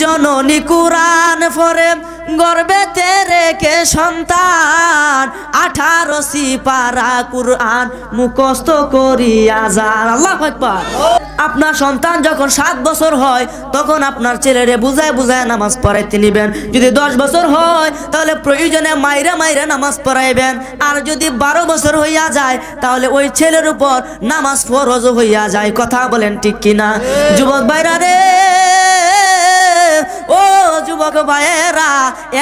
জননী কুরআন পড়ে গর্ভেতে রেখে সন্তান 18 সিপারা কুরআন মুখস্থ করিয়া যান। আল্লাহু আকবার। আপনার সন্তান যখন 7 বছর হয় তখন আপনার ছেলেরে বুঝায় বুঝায় নামাজ পড়াইতে নিবেন। যদি 10 বছর হয় তাহলে প্রয়োজনে মাইরা মাইরা নামাজ পড়াইবেন। আর যদি 12 বছর হইয়া যায় তাহলে ওই ছেলের উপর নামাজ ফরজ হইয়া যায়। কথা বলেন ঠিক কিনা? যুবক ভাইরা রে, ও যুবক ভাইয়েরা,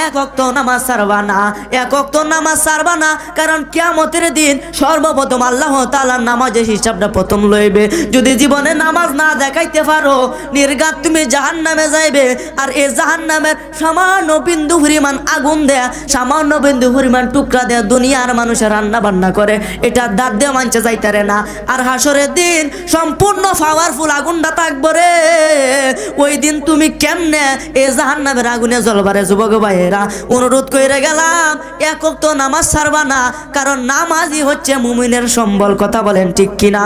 এক ওয়াক্ত নামাজ ছাড়বা না, এক ওয়াক্ত নামাজ ছাড়বা না। কারণ কিয়ামতের দিন সর্বপ্রথম আল্লাহ তাআলার নামাজের হিসাবটা প্রথম লইবে। যদি জীবনে নামাজ না দেখাইতে পারো, নির্ঘাত তুমি জাহান্নামে যাইবে। আর এই জাহান্নামের সামান্য বিন্দু পরিমাণ আগুন দেয়া, সামান্য বিন্দু পরিমাণ টুকরা দেয়া দুনিয়ার মানুষের রান্না বান্না করে, এটা দাঁত দিয়ে মানছে যাইতারে না। আর হাসরের দিন সম্পূর্ণ পাওয়ারফুল আগুনটা থাকবে রে। ওই দিন তুমি কেমনে এই জাহান্নামের আগুনে জ্বলবারে? যুবক ভাইয়েরা, অনুরোধ কইরা গেলাম, এক ওয়াক্ত নামাজ ছাড়বা না। কারণ নামাজই হচ্ছে মুমিনের সম্বল। কথা বলেন ঠিক কিনা?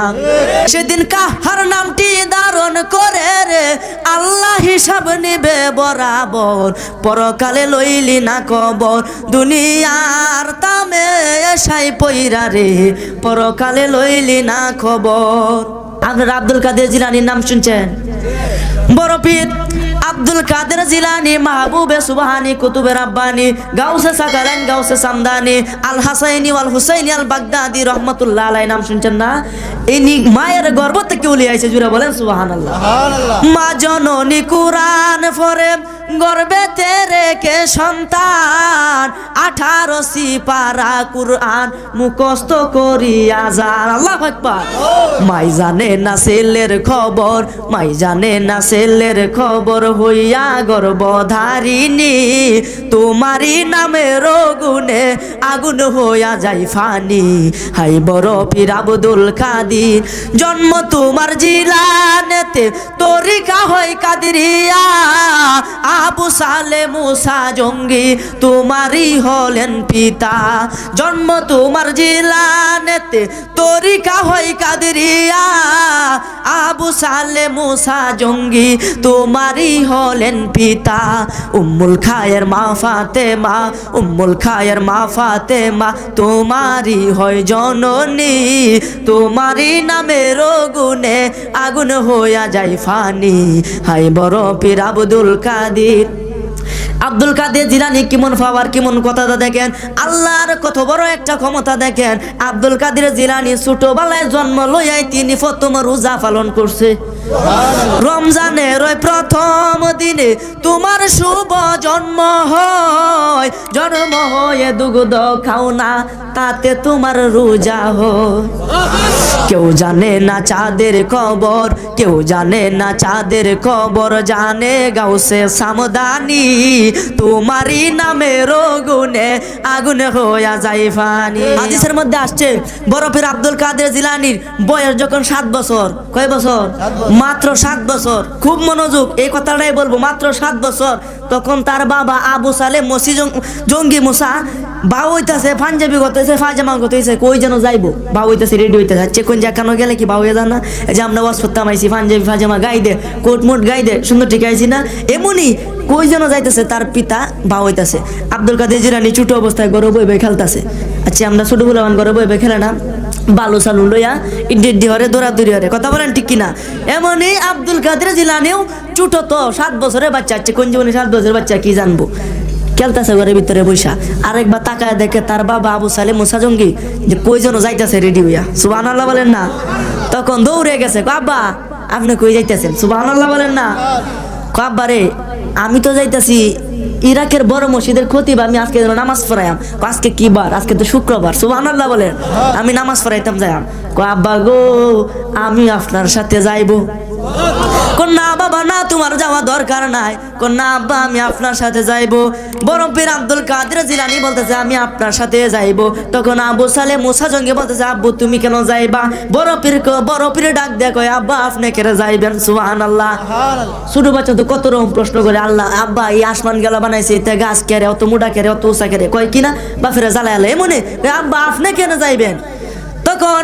সেদিন কাহার নামটি ধারণ করে রে আল্লাহ হিসাব নিবে বরাবর। পরকালে লইলি না কবর, দুনিয়ার তামে এসাই পইরা রে পরকালে লইলি না খবর। আপনারা আব্দুল কাদের জিলানীর নাম শুনছেন? বড় পীর আব্দুল কাদের জিলানী, মাহবুবে সুবহানী, কুতুবে রাব্বানী, গাউসে সাকারাইন, গাউসে সামদানি, আল হাসাইনি ওয়াল হুসাইনি আল বাগদাদি রহমাতুল্লাহ আলাইহি নাম শুনছেন না? ইনি মায়ের গর্ভ থেকে উলি আইছে, জুড়ে বলেন সুবহানাল্লাহ। মা জননী কুরআন পড়ে গর্ভেতে রেখে সন্তান 18 সিপারা কুরআন মুখস্থ করিয়া যান। আল্লাহু আকবার। মাই জানে না ছেলের খবর, মাই জানে না ছেলের খবর, হইয়া গর্ভধারিণী তোমারই নামের গুণে আগুন হইয়া যায় ফানি। হাই বড় পীর আব্দুল কাদির, জন্ম তোমার জিলানেতে, তরিকা হয় কাদিরিয়া। আবু সালে মুসা জঙ্গি তোমারই হলেন পিতা। জন্ম তোমার জিলানেতে, তরিকা হয় কাদিরিয়া। আবু সালে মুসা জঙ্গি তোমারই হলেন পিতা। উম্মুল খায়ের মা ফাতেমা, উম্মুল খায়ের মা ফাতেমা তোমারই হয় জননী। তোমারই নামের গুণে আগুন হইয়া যায় ফানি। হাই বড় পীর আব্দুল কাদির। আব্দুল কাদের জিলানী কেমন পাওয়ার, কেমন কথাটা দেখেন। আল্লাহর কত বড় একটা ক্ষমতা দেখেন। আব্দুল কাদের জিলানী ছোটবেলায় জন্ম লইয়াই তিনি প্রথম রোজা পালন করছে। রমজানের ওই প্রথম দিনে তোমার শুভ জন্ম হয়। জন্ম হয়ে দুগ্ধ খাও না, তাতে তোমার রোজা হয়। কেউ জানে না চাঁদের খবর, কেউ জানে না চাঁদের খবর, জানে গাউসে সামদানি তোমারই নামের গুণে আগুনে হইয়া যায় ফানি। হাদিসের মধ্যে আসছে বড় পীর আব্দুল কাদের জিলানীর বয়স যখন 7 বছর। কয় বছর? মাত্র 7 বছর। খুব মনোযোগ, এই কথাটাই বলবো, মাত্র 7 বছর। তখন তার বাবা আবু সালে মসি জঙ্গি মুসা বাউ হইতেছে, পাঞ্জাবি করতেছে, ফাজামা করতেছে, কই যেন যাইবো, বাউ হইতেছে, রেডি হইতেছে। আচ্ছা কোন জায়গানো গেলে কি বাউ হয়ে যান না? এই যে আমরা ওয়াজ করতাম আইছি, পাঞ্জাবি ফাজামা গাই দে, কোট মোট গাই দে, সুন্দর ঠিক আইছি না? এমনই কই যেন যাইতেছে, তার পিতা বাউ হইতেছে। আব্দুল কাদের জিলানী ছোট অবস্থায় গরু বই বই খেলতেছে। আচ্ছা আমরা ছোট বলবান গরু বই বই খেলে না, বালু সালু লইয়া ইডি হরে দৌড়াদৌড়ি হরে। কথা বলেন ঠিক কিনা? এমনই আব্দুল কাদের জিলানীও ছোট, তো 7 বছরের বাচ্চা। আচ্ছা কোন জীবনে 7 বছরের বাচ্চা কি জানবো, খেলতেছে ঘরের ভিতরে বৈশা। আরেকবার তাকায় দেখে তার বাবা আবু সালে মুসা জঙ্গি যে কই যেন যাইতেছে রেডি হইয়া। সুবহানাল্লাহ বলেন না? তখন দৌড়ে গেছে, আব্বা আপনি কই যাইতেছেন? সুবহানাল্লাহ বলেন না? আব্বা রে আমি তো যাইতেছি ইরাকের বড় মসজিদের খতিব, আমি আজকে নামাজ পড়াইম। আজকে কি বার? আজকে তো শুক্রবার। সুবহানাল্লাহ বলেন? আমি নামাজ পড়াইতাম যাইম। আব্বা গো আমি আপনার সাথে যাইবো। না বাবা না, তোমার যাওয়া দরকার নাই। না আব্বা আমি আপনার সাথে যাইবো। বড় পীর আব্দুল কাদের জিলানী বলতেছে আমি আপনার সাথে যাইবো। তখন আবু সালে মুসা জঙ্গি বলতেছে আব্বু তুমি কেন যাইবা? বড় পীর ডাক দেয়, কয় আব্বা আপনি কেন যাইবেন? সুবহানাল্লাহ। ছোট বাচ্চা তো কত রকম প্রশ্ন করে, আল্লাহ আব্বা এই আসমান গেলা বানাইছে, এতে গাছ কেড়ে, অত মুডা কেড়ে, অত উষা কেড়ে, কয় কিনা বাফেরা জ্বালা এলে এমনি, আব্বা আপনি কেন যাইবেন? তখন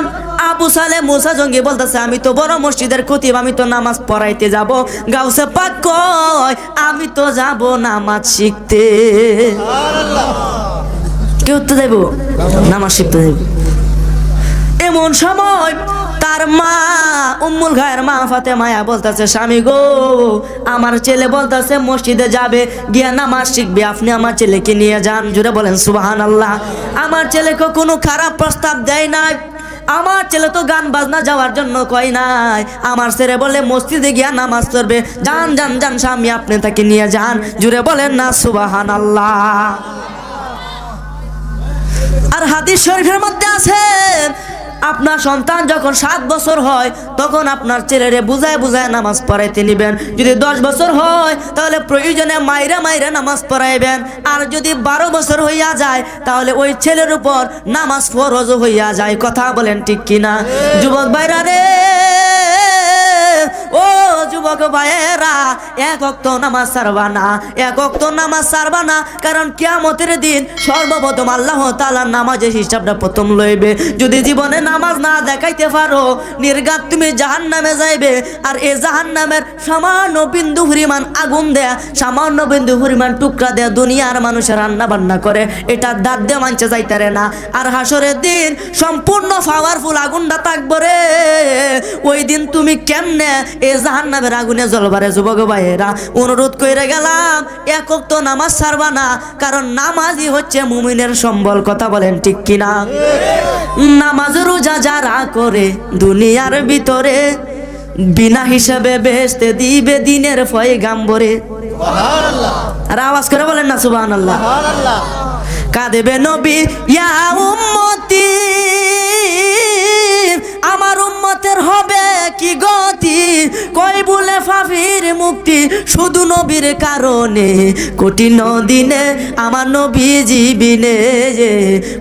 আবু সালে মুসা জঙ্গি বলতেছে আমি তো বড় মসজিদের খতিব, আমি তো নামাজ পড়াইতে যাব। গাউসে পাক কয় আমি তো যাব নামাজ শিখতে। কেউ তো যাইব নামাজ শিখতে যাইব। এমন সময় তার মা উম্মুল খায়ের মা ফাতেমা বলতেছে, স্বামী গো, আমার ছেলে বলতেছে মসজিদে যাবে, গিয়া নামাজ শিখবে, আপনি আমার ছেলেকে নিয়ে যান। জুড়ে বলেন সুবহানাল্লাহ। আমার ছেলেকে কোনো খারাপ প্রস্তাব দেয় নাই, আমার ছেলে তো গান বাজনা যাওয়ার জন্য কয় নাই। আমার ছেলে বলে মসজিদে গিয়া নামাজ পড়বে। যান যান যান স্বামী, আপনি তাকে নিয়ে যান। জুড়ে বলেন না সুবহানাল্লাহ। আর হাদিস শরীফের মধ্যে আছে, আপনার সন্তান যখন 7 বছর হয় তখন আপনার ছেলেরে বুঝায় বুঝায় নামাজ পড়াইতে নিবেন। যদি 10 বছর হয় তাহলে প্রয়োজনে মাইরা মাইরা নামাজ পড়াইবেন। আর যদি 12 বছর হইয়া যায় তাহলে ওই ছেলের উপর নামাজ ফরজ হইয়া যায়। কথা বলেন ঠিক কিনা? যুবক ভাইরা রে, ও যুবক ভাইয়েরা, এক ওয়াক্ত নামাজ ছাড়বা না, এক ওয়াক্ত নামাজ ছাড়বা না। কারণ কিয়ামতের দিন সর্বপ্রথম আল্লাহ তাআলার নামাজের হিসাবটা প্রথম লইবে। যদি জীবনে নামাজ না দেখাইতে পারো, নির্ঘাত তুমি জাহান্নামে যাইবে। আর এই জাহান্নামের সামান্য বিন্দু পরিমাণ আগুন দেয়া, সামান্য বিন্দু পরিমাণ টুকরা দেয়া দুনিয়ার মানুষের রান্না বান্না করে, এটা দাঁত দিয়ে মানছে যাইতারে না। আর হাসরের দিন সম্পূর্ণ পাওয়ারফুল আগুনটা থাকবো রে। ওই দিন তুমি কেমনে এই জাহান্নামের আগুনে জ্বলবারে? যুবক ভাইয়েরা, অনুরোধ কইরা গেলাম, এক ওয়াক্ত নামাজ ছাড়বা না। কারণ নামাজই হচ্ছে মুমিনের সম্বল। কথা বলেন ঠিক কিনা? নামাজ রোজা যারা করে দুনিয়ার ভিতরে, বিনা হিসাবে বেহেশতে দিবে দিনের পয়গাম্বরে। আর আওয়াজ করে বলেন না সুবহানাল্লাহ। কাঁদেবে নবী, ইয়া উম্মতি, আমার উম্মতের হবে কি গতি? কই বলে ফাফির মুক্তি শুধু নবীর কারণে। কঠিন দিনে আমার নবী জীবিনে,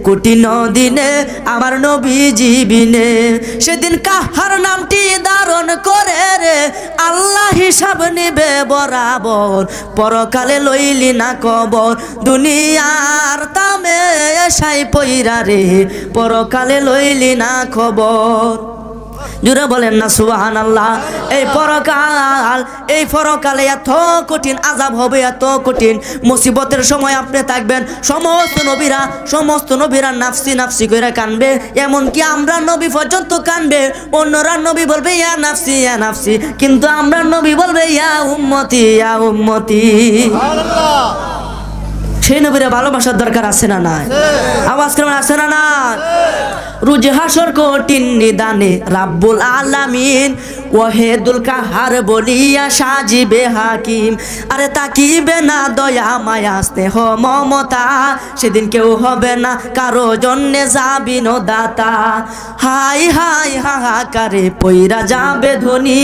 কঠিন দিনে আমার নবী জীবিনে। সেদিন কাহার নামটি ধারণ করে রে আল্লাহ হিসাব নিবে বরাবর। পরকালে লইলি না কবর, দুনিয়ার তামে এসাই পইরা রে, পরকালে লইলি না খবর। জুড়ে বলেন না সুবহানাল্লাহ। এই পরকালে এত কঠিন আযাব হবে, এত কঠিন মুসিবতের সময় আপনি থাকবেন। সমস্ত নবীরা নাফসি নাফসি করে কানবে। এমনকি আমরা নবী পর্যন্ত কানবে। অন্যরা নবী বলবে ইয়া নাফসি ইয়া নাফসি, কিন্তু আমরা নবী বলবে ইয়া উম্মতি ইয়া উম্মতি। সেই নবীরা ভালোবাসার দরকার আছে না নাই? আওয়াজ কেমন আছে না না? রুজে হাসর কঠিন নিদানে রাব্বুল আলামিন ওয়াহিদুল কাহার বলিয়া সাজিবে হাকিম। আরে তাকিবে না দয়া মায়া স্নেহ মমতা, সেদিন কেউ হবে না কারো জন্যে যাবিন দাতা। হাই হাই হাহাকারে পইরা যাবে ধ্বনি,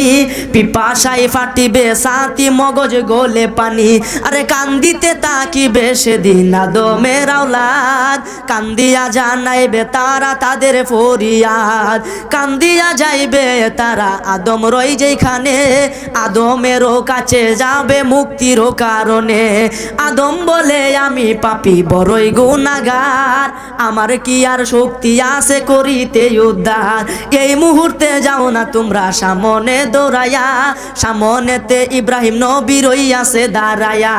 পিপাসায় ফাটিবে সাথী মগজ গোলে পানি। আরে কান্দিতে তাকিবে সেদিন আদমের আওলাদ, কান্দিয়া জানাইবে তারা তাদের ফরিয়াদ। কান্দিয়া যাইবে তারা আদম রই যেখানে, আদমেরও কাছে যাবে মুক্তির কারণে। আদম বলে আমি পাপী বড়ই গুনাহগার, আমার কি আর শক্তি আছে করিতে উদ্ধার। এই মুহূর্তে যাও না তোমরা সামনে দৌড়াইয়া, সামনেতে ইব্রাহিম নবী রইয়াছে দাঁড়াইয়া।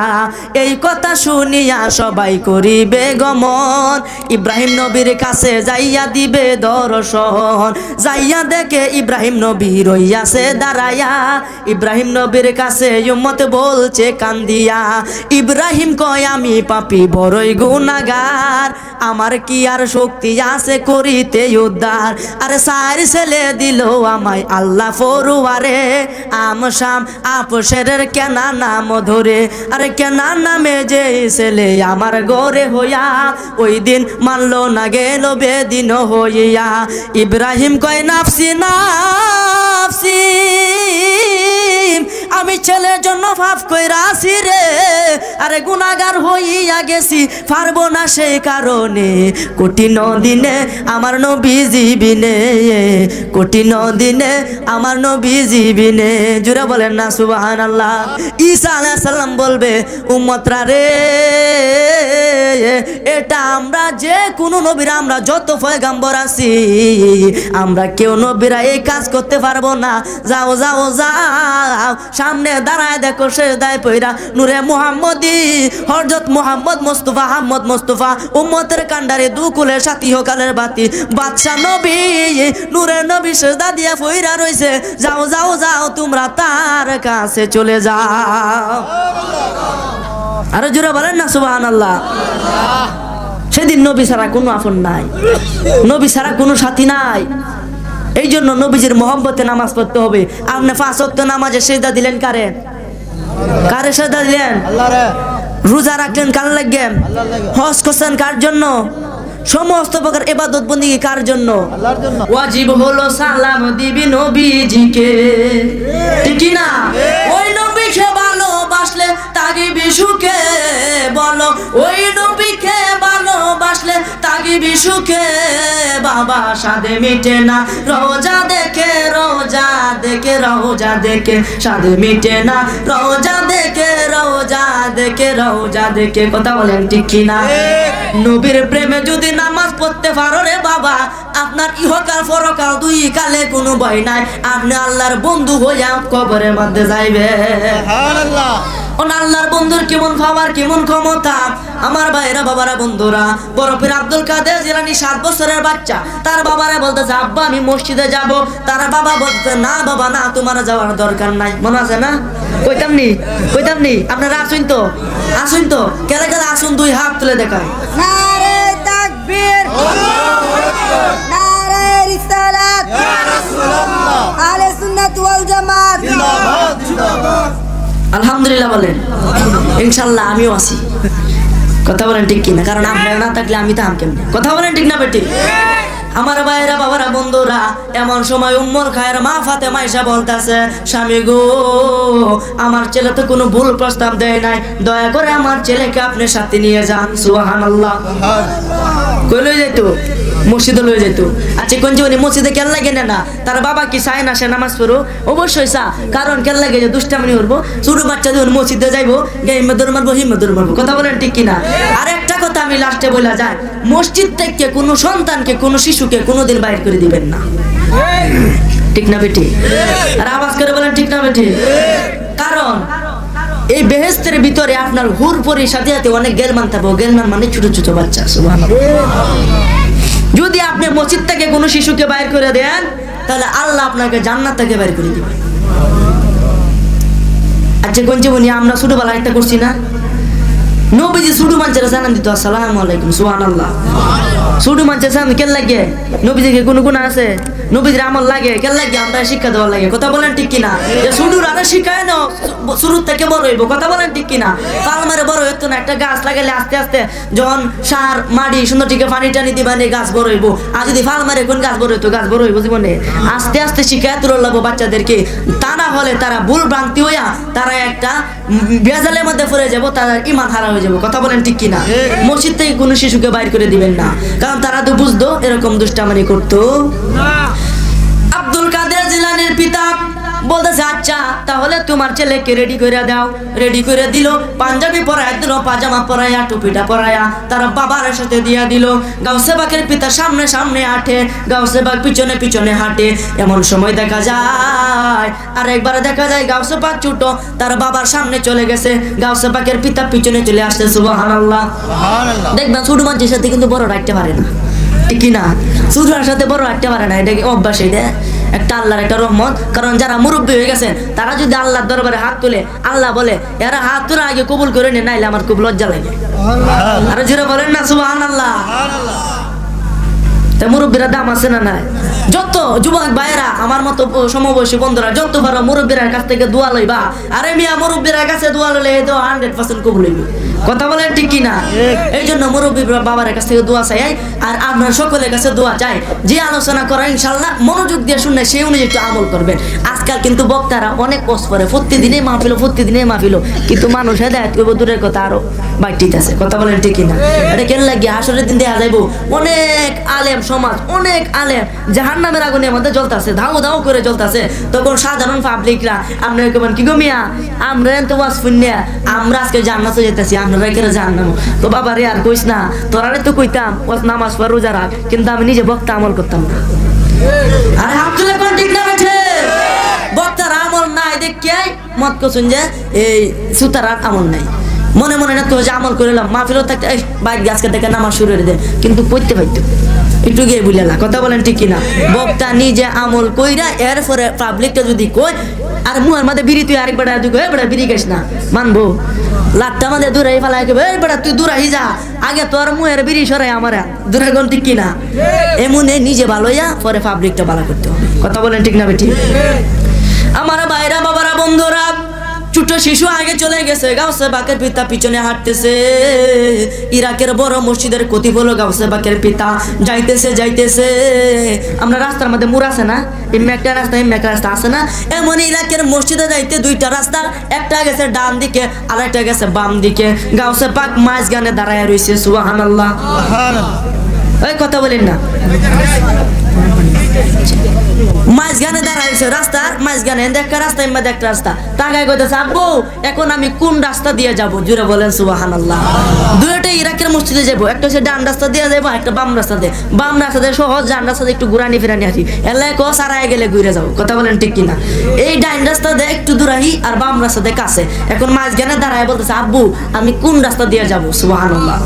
এই কথা শুনিয়া সবাই করিবে গমন, ইব্রাহিম নবীর কাছে যাইয়া দিবে দর্শন। যাইয়া দেখে ইব্রাহিম নবী রইয়াছে দাঁড়াইয়া, ইব্রাহিম নবীর কাছে উম্মত বলছে কান্দিয়া। ইব্রাহিম কয় আমি পাপী বড়ই গুনাহগার, আমার কি আর শক্তি আছে করিতে উদ্ধার। আরে সার ছেলে দিল আমায় আল্লাহ ফরুয়ারে, আমশাম আপসের কেনা নাম ধরে। আরে কেনা নামে যে ছেলে আমার গরে হইয়া, ওই দিন মানলো না গেল বেদিন হইয়া। ইব্রাহিম কয় নাফসি নাফসি, আমি ছেলের জন্য পাপ কইরাছি রে। আরে গুনাহগার হইয়া গেছি পারবো না সেই কারণে কঠিন দিনে আমার নবীজি বিনে কঠিন দিনে আমার নবীজি বিনে জোরে বলেন না সুবহানাল্লাহ ঈসা আলাইহিস সালাম বলবে উম্মতরা রে এটা আমরা যে কোনো নবীরা আমরা যত পয়গম্বর আছি আমরা কেউ নবীরা এই কাজ করতে পারবো না যাও যাও যাও সামনে দাঁড়ায় দেখো সেজদায় পইরা নূরে মুহাম্মদী হযরত মুহাম্মদ মুস্তাফা আহমদ মুস্তাফা উম্মতের কান্ডারে দুকুলের সাথী হোকালের বাতি বাদশা নবী নূরের নবী সেজদা দিয়া পইরা রইছে যাও যাও যাও তোমরা তার কাছে চলে যাও আরো জোরে বলেন না সুবহানাল্লাহ সেদিন নবী ছাড়া কোনো আপন নাই নবী ছাড়া কোনো সাথী নাই এই জন্য নবীজির মহব্বতে নামাজ পড়তে হবে আপনি 5 ওয়াক্ত নামাজে সিজদা দিলেন কারে কারে সিজদা দিলেন আল্লাহরে রোজা রাখলেন কার লাগবে হজ করছেন কার জন্য সমস্ত প্রকার ইবাদত বন্দেগী কার জন্য আল্লাহর জন্য ওয়াজিব হলো সালাম দিবি নবীজিকে ঠিক কি না ওই নবীকে ভালোবাসলে তাগিবি সুখে বলো ওই নবীকে ভালোবাসলে তাগিবি সুখে বাবা সাদে মিটে না রোজা দেখে রোজা দেখে রোজা দেখে সাদে মিটে না রোজা দেখে রোজা দেখে রোজা দেখে কথা বলেন ঠিক কি না নবীর প্রেমে যদি নামাজ পড়তে পারো রে বাবা আপনার ইহকাল পরকাল দুই কালে কোনো ভয় নাই আপনি আল্লাহর বন্ধু হইয়া কবরের মধ্যে যাইবে সুবহানাল্লাহ আল্লাহর বন্ধুর কেমন পাওয়ার কেমন ক্ষমতা আমার ভাইরা বাবারা বন্ধুরা বড় পীর আব্দুল কাদের জিলানী 7 বছরের বাচ্চা তার বাবারা বলতেছে আব্বা আমি মসজিদে যাব তার বাবা বলতে না বাবা না তোমার যাওয়ার দরকার নাই মনে আছে না কইতাম নি আপনারা আসুন তো কেলে কেলে আসুন দুই হাত তুলে দেখায় নারে তাকবীর আল্লাহু আকবার নারে রিসালাত ইয়া রাসূলুল্লাহ আহলে সুন্নাত ওয়াল জামাত জিন্দাবাদ জিন্দাবাদ আলহামদুলিল্লাহ বলেন ইনশাআল্লাহ আমিও আছি কথা বলেন ঠিক কিনা কারণ আপনারা না থাকলে আমি তো কেমনে কথা বলেন ঠিক না বেটি আমার ভাইরা বাবারা বন্ধুরা এমন সময় উম্মুল খায়ের মা ফাতেমা এসে বলতেছে স্বামী গো আমার ছেলে তো কোনো ভুল প্রস্তাব দেয় নাই দয়া করে আমার ছেলেকে আপনি সাথে নিয়ে যান সুবহানাল্লাহ কই লই যাইতো মসজিদে লই যাইতো আচ্ছা কোন জীবনে মসজিদে কেন লাগে না তার বাবা কি চায় না সে নামাজ পড়ো অবশ্যই চা কারণ কেন লাগে যে দুষ্টামি করবো ছোট বাচ্চা যখন মসজিদে যাইবো হিম্মত ধরে মারবো কথা বলেন ঠিক কিনা আর একটা কথা আমি লাস্টে বলা যায় মসজিদ থেকে কোনো সন্তানকে কোনো শিশুকে কোনোদিন বাইর করে দিবেন না ঠিক না বেটি আর আওয়াজ করে বলেন ঠিক না বেটি কারণ এই বেহেশতের ভিতরে আপনার হুর পরির সাথে সাথে অনেক গেলমান থাকবো গেলমান মানে ছোট ছোট বাচ্চা সুবহানাল্লাহ যদি আপনি মসজিদ থেকে কোনো শিশুকে বাইর করে দেন তাহলে আল্লাহ আপনাকে জান্নাত থেকে বাইর করে দিবেন আচ্ছা কোন জীবনে আমরা ছোটবেলায় একটা করছি না নবীজি ছোট মানুষেরা জানান দিত আসসালামু আলাইকুম সুবহানাল্লাহ ছোট মানুষের সামনে কেন লাগে নবীজিকে কোনো গুণ আছে নবীজির আমল লাগে কেন লাগে আমরা শিক্ষা দেওয়া লাগে কথা বলেন ঠিক কিনা ছোটরা আরে শিখায় না শুরু থেকে বড় হইব কথা বলেন ঠিক কিনা পালমারে বড় হইতো না একটা গাছ লাগালে আস্তে আস্তে যখন সার মাটি সুন্দর ঠিক পানি টানি দিবা নে গাছ বড় হইব আর যদি পালমারে কোন গাছ বড় হইতো গাছ বড় হইব জীবনে আস্তে আস্তে শিখায় তুলে লাগবো বাচ্চাদেরকে তা না হলে তারা ভুল ভ্রান্তি হইয়া তারা একটা বেজালের মধ্যে পড়ে যাবো তারা ঈমান হারা হয়ে যাবো কথা বলেন ঠিক কিনা মসজিদ থেকে কোনো শিশুকে বাইর করে দিবেন না কারণ তারা তো বুঝতো এরকম দুষ্টামানি করতো আব্দুল কাদের জিলানীর পিতা বলতেছে আচ্ছা তাহলে তোমার ছেলেকে রেডি করে দাও রেডি করে দিল পাঞ্জাবি পরায় দিল পাজামা পরায়া টুপিটা পরায়া তার বাবার সাথে দিয়া দিল গাউসে বাকের পিতা সামনে সামনে হাঁটে গাউসে বাক পিছনে পিছনে হাঁটে এমন সময় দেখা যায় আর একবার দেখা যায় গাউসে পাক ছোট তার বাবার সামনে চলে গেছে গাউসে বাকের পিতা পিছনে চলে আসছে সুবহানাল্লাহ দেখবেন ছোট মানুষের সাথে কিন্তু বড় রাখতে পারে না ঠিক কিনা ছোটর সাথে বড় রাখতে পারে না এটা কি অভ্যাস এটা একটা আল্লাহর একটা রহমত কারণ যারা মুরব্বী হয়ে গেছেন তারা যদি আল্লাহর দরবারে হাত তুলে আল্লাহ বলে এরা হাত তুলে আগে কবুল করে নে নাইলে আমার খুব লজ্জা লাগে আর যারা বলেন না সুবহানাল্লাহ তা মুরব্বীরা দাম আছে না নাই? যত যুবক ভাইয়েরা আমার মতো সমবয়সী বন্ধুরা যত পারো মুরব্বীর কাছ থেকে দোয়া লইবা। আরে মিয়া মুরব্বীর কাছে দোয়া লইলে এই তো 100% কবুল হইবে। কথা বলেন ঠিক কিনা? এই জন্য মুরব্বী বাবার কাছ থেকে দোয়া চাই আর আপনার সকলের কাছে দোয়া চাই। যে আলোচনা করা ইনশাল্লাহ মনোযোগ দিয়ে শুনে সেই অনুযায়ী একটু আমল করবেন। আজকাল কিন্তু বক্তারা অনেক কষ্ট করে, প্রতিদিনে মাহফিল কিন্তু মানুষ হেদায়েত করবো দূরের কথা আরো বাইটিতে আছে। কথা বলেন ঠিক কিনা? এটা কেন লাগে হাসরের দিন দেখা যাইবো অনেক আলেম সমাজ, অনেক আলেম জাহান্নামের আগুনের মধ্যে জ্বলতাছে, ধাও ধাও করে জ্বলতাছে। তখন সাধারণ পাবলিকরা আপনারা কেমন কি গো মিয়া আমরা তো ওয়াজ শুনিয়া আমরা আজকে জান্নাতে যেতেছি, আপনারা কেন জাহান্নাম? তো বাবা রে আর কইস না, তোরারে তো কইতাম ওয়াজ নামাজ পড় রোজা রাখ, কিন্তু আমি নিজে বক্তা আমল করতাম না। আরে আব্দুল্লাহ কোন ঠিক না বেঠে? বক্তার আমল নাই দেখে মত কইছেন যে এই সুতারার আমল নাই। মনে মনে না তো যে আমল করিলাম মাহফিলও থাকতে এই বাইক আজকে থেকে নামাজ শুরু করে দে, কিন্তু পড়তে পারতো একটু গিয়ে বুঝলাম। কথা বলেন ঠিক কিনা? বক্তা নিজে আমল কইরা এরপরে পাবলিকটা যদি কই আর মুহের মধ্যে বিড়ি তুই আরেক বেড়া তুই বেড়া বিড়ি খাইস না, মানবো? লাটটা মধ্যে দূরাই ফেলাই কে বেড়া তুই দূরাই যা, আগে তোর মুহের বিড়ি সরাই আমার দূরে কোন ঠিক কিনা? এমনে নিজে ভালো ইয়া পরে পাবলিকটা ভালো করতে হবে। কথা বলেন ঠিক না বেটি? আমার ভাইরা বাবারা বন্ধুরা, ছোট শিশু আগে চলে গেছে, গাউসে বাকের পিতা পিছনে হাঁটতেছে। ইরাকের বড় মসজিদের কতিপ হলো গাউসে বাকের পিতা যাইতেছে। আমরা রাস্তার মধ্যে মুড় আছে না, এমনি একটা রাস্তা আছে না, এমন ইরাকের মসজিদে যাইতে দুইটা রাস্তা, একটা গেছে ডান দিকে আর একটা গেছে বাম দিকে। গাউসে পাক মাঝখানে দাঁড়ায় রয়েছে। সুবহানাল্লাহ। এই কথা বলেন না, মাঝখানে দাঁড়াইছে, রাস্তার মাঝখানে একটা রাস্তা এমনি একটা রাস্তা। তাকায় কইতেছে আব্বু এখন আমি কোন রাস্তা দিয়ে যাব? জুড়ে বলেন সুবহানাল্লাহ। দুইটা ইরাকের মসজিদে যাবো, একটা হচ্ছে ডান রাস্তা দিয়ে যাবো, একটা বাম রাস্তা দিয়ে। বাম রাস্তা দিয়ে সহজ, ডান রাস্তা দিয়ে একটু ঘুরানি ফিরানি আসি, এলাকায় কো সারায় গেলে ঘুরে যাবো। কথা বলেন ঠিক কিনা? এই ডান রাস্তা দিয়ে একটু দূরাহি আর বাম রাস্তা দিয়ে কাছে। এখন মাঝখানে দাঁড়ায় বলতেছে আব্বু আমি কোন রাস্তা দিয়ে যাব? সুবহানাল্লাহ।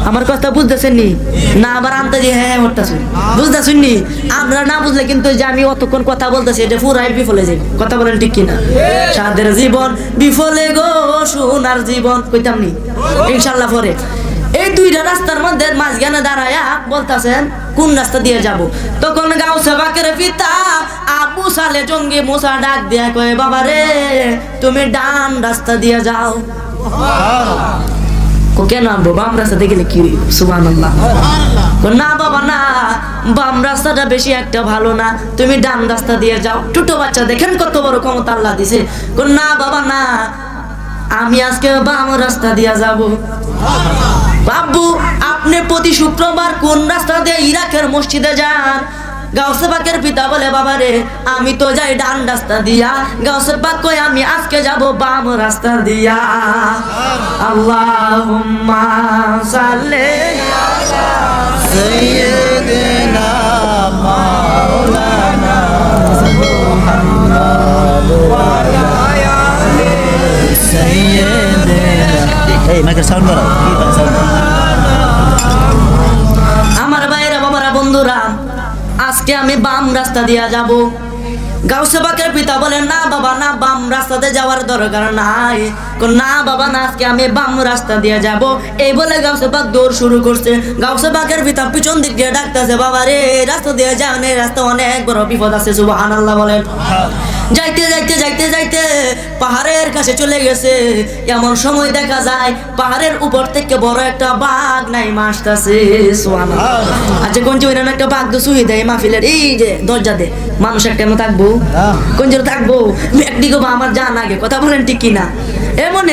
আমার কথা বুঝতেছেন নি? না আবার আনতে দিয়ে হ্যাঁ হরতেছেন, বুঝতেছেন নি? আমরা না বুঝলে কিন্তু যে আমি অতক্ষণ কথা বলতেছি এটা পুরাই বিফলে যাই। কথা বলেন ঠিক কিনা? সাদের জীবন বিফলে গো সোনার জীবন কইতাম নি ইনশাআল্লাহ। পরে এই দুইটা রাস্তার মধ্যে মাঝখানে দাঁড়ায়া বলতাছেন কোন রাস্তা দিয়ে যাব? তখন গাউসে বাকের পিতা আবু সালে জঙ্গি মুসা ডাক দিয়া কয় বাবা রে তুমি ডান রাস্তা দিয়ে যাও। কেন আনবো? বাম রাস্তাতে গেলে কি? সুবহানাল্লাহ। না বাবা না, বাম রাস্তাটা বেশি একটা ভালো না, তুমি ডান রাস্তা দিয়ে যাও। ছোট বাচ্চা দেখেন কত বড় ক্ষমতা আল্লাহ দিছে। না বাবা না, আমি আজকে বাম রাস্তা দিয়ে যাব। বাবু আপনি প্রতি শুক্রবার কোন রাস্তা দিয়ে ইরাকের মসজিদে যান? গাউসে পাকের পিতা বলে বাবা রে আমি তো যাই ডান রাস্তা দিয়া। গাউসে পাক কই আমি আজকে যাব বাম রাস্তা দিয়া। আল্লাহুম্মা সাল্লি আলা সাইয়্যিদিনা মাওলানা মুহাম্মদ ওয়া আলা আলি সাইয়্যিদিনা। এই মাইকের সাউন্ড বাড়াও, কি সাউন্ড? আমার ভাইরা বাবারা বন্ধুরা, আজকে আমি বাম রাস্তা দিয়া যাব। গাউসে বাকের পিতা বলেন না বাবা না, বাম রাস্তাতে যাওয়ার দরকার নাই। না বাবা না, আজকে আমি বাম রাস্তা দিয়ে যাব। এই বলে গাউসে পাক দৌড় শুরু করছে। গাউসে বাকের পিতা পিছন দিক দিয়ে ডাকতেছে বাবা রে রাস্তা দিয়ে যাও, এই রাস্তা অনেক বড় বিপদ আছে। সুবহানাল্লাহ বলেন। যাইতে যাইতে যাইতে যাইতে পাহাড়ের কাছে চলে গেছে। এমন সময় দেখা যায় পাহাড়ের উপর থেকে বড় একটা বাঘ নাই আসতেছে। সুবহানাল্লাহ। আচ্ছা কোন যে একটা বাঘ তো শুয়ে দেয় মাহফিলের এই যে দরজা দে, মানুষ একটা থাকবো কোন জন্য থাকবো? একদিকে আমার জান আগে। কথা বলেন ঠিক কিনা? এমন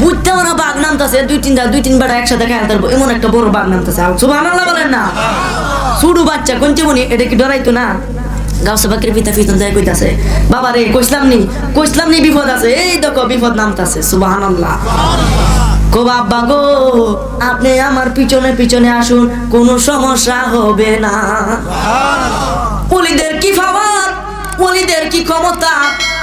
বুঝতে ওরা বাঘ নামতেছে, দুই তিনবার একসাথে খেয়াল থাকবো, এমন একটা বড় বাঘ নামতেছে। সুবহানাল্লাহ বলেন না? ছোট বাচ্চা কোন চেমনি এটা কি ডরাইতো না? গাউসে বাকের পিতা পিছন যায় কইতাছে বাবা রে কইসলাম নি বিপদ আছে, এই দেখো বিপদ নামতাছে। সুবহানাল্লাহ। কো বাবা গো আপনি আমার পিছনে পিছনে আসুন, কোনো সমস্যা হবে না। ওলিদের কি পাওয়ার, ওলিদের কি ক্ষমতা!